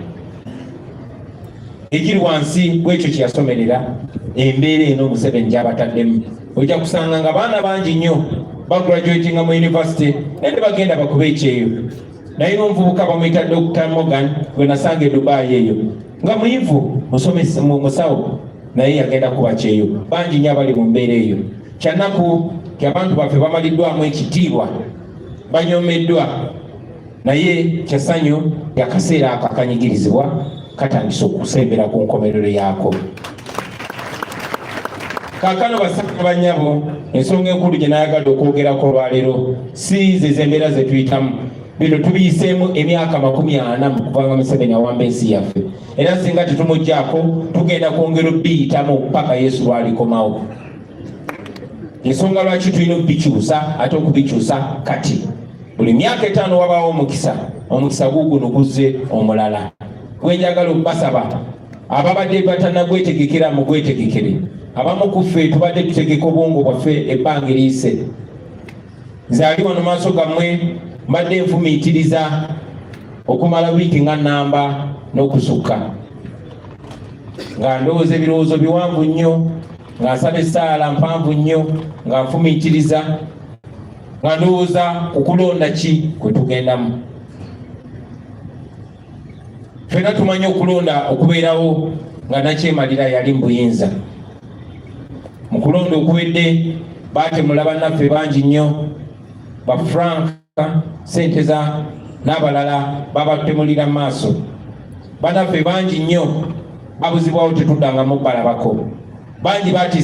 Speaker 11: egiri wansi gw'ekyo kye yasomerera. Embeera eno Museveni gy'abataddemu ojja kusanga nga baana bangi nnyo bagraduatinga mu university naye bagenda bakuba ekyeyo naye omuvubuka bamuyita Dr. Morgan gwe nasanga e Dubai eyo nga muyivu musomesa musawo naye yagenda kuba kyeyo bangi nnyo abali mu mbeera eyo kyanaku abantu baffe bamaliddwamu ekitiibwa banyomeddwa naye kyasanyu yakaseera ako akanyigirizibwa katandise okusembera ku nkomerero yaako. Kaakano basanga banyabo ensonga enkulu gye nayagadde okwogerako olwaleero si ze embeera ze tuyitamu bino tubiyiseemu emyaka 40 mu kuvanga Museveni awamba ensi yaffe era singa tetumuggyako tugenda kwongera obiyitamu paka Yesu lwalikomawo. Ensonga lwaki tulina okubikyusa ate okubikyusa kati buli myaka 5 wabaawo omukisa guguno guzze omulala gwenjagala okubasaba ababadde batanagwetegekera mu gwetegekere abamu ku ffe tubadde tutegeka obwongo bwaffe ebbanga eriyise. Nze ali wano maaso gammwe mbadde nfumiitiriza okumala wiiki nga nnamba n'okusukka nga ndowooza ebirowoozo biwanvu nnyo nga nsaba essaala mpanvu nnyo nga nfumiitiriza nga ndowooza okulonda ki kwe tugendamu. Ffenna tumanyi okulonda okubeerawo nga nakyemalira yali mu buyinza. Mu kulonda okuwedde baatemula bannaffe bangi nnyo ba Frank Senteza n'abalala babatemulira maaso. Bannaffe bangi nnyo babuzibwawo tetuddangamu balabako bangi baati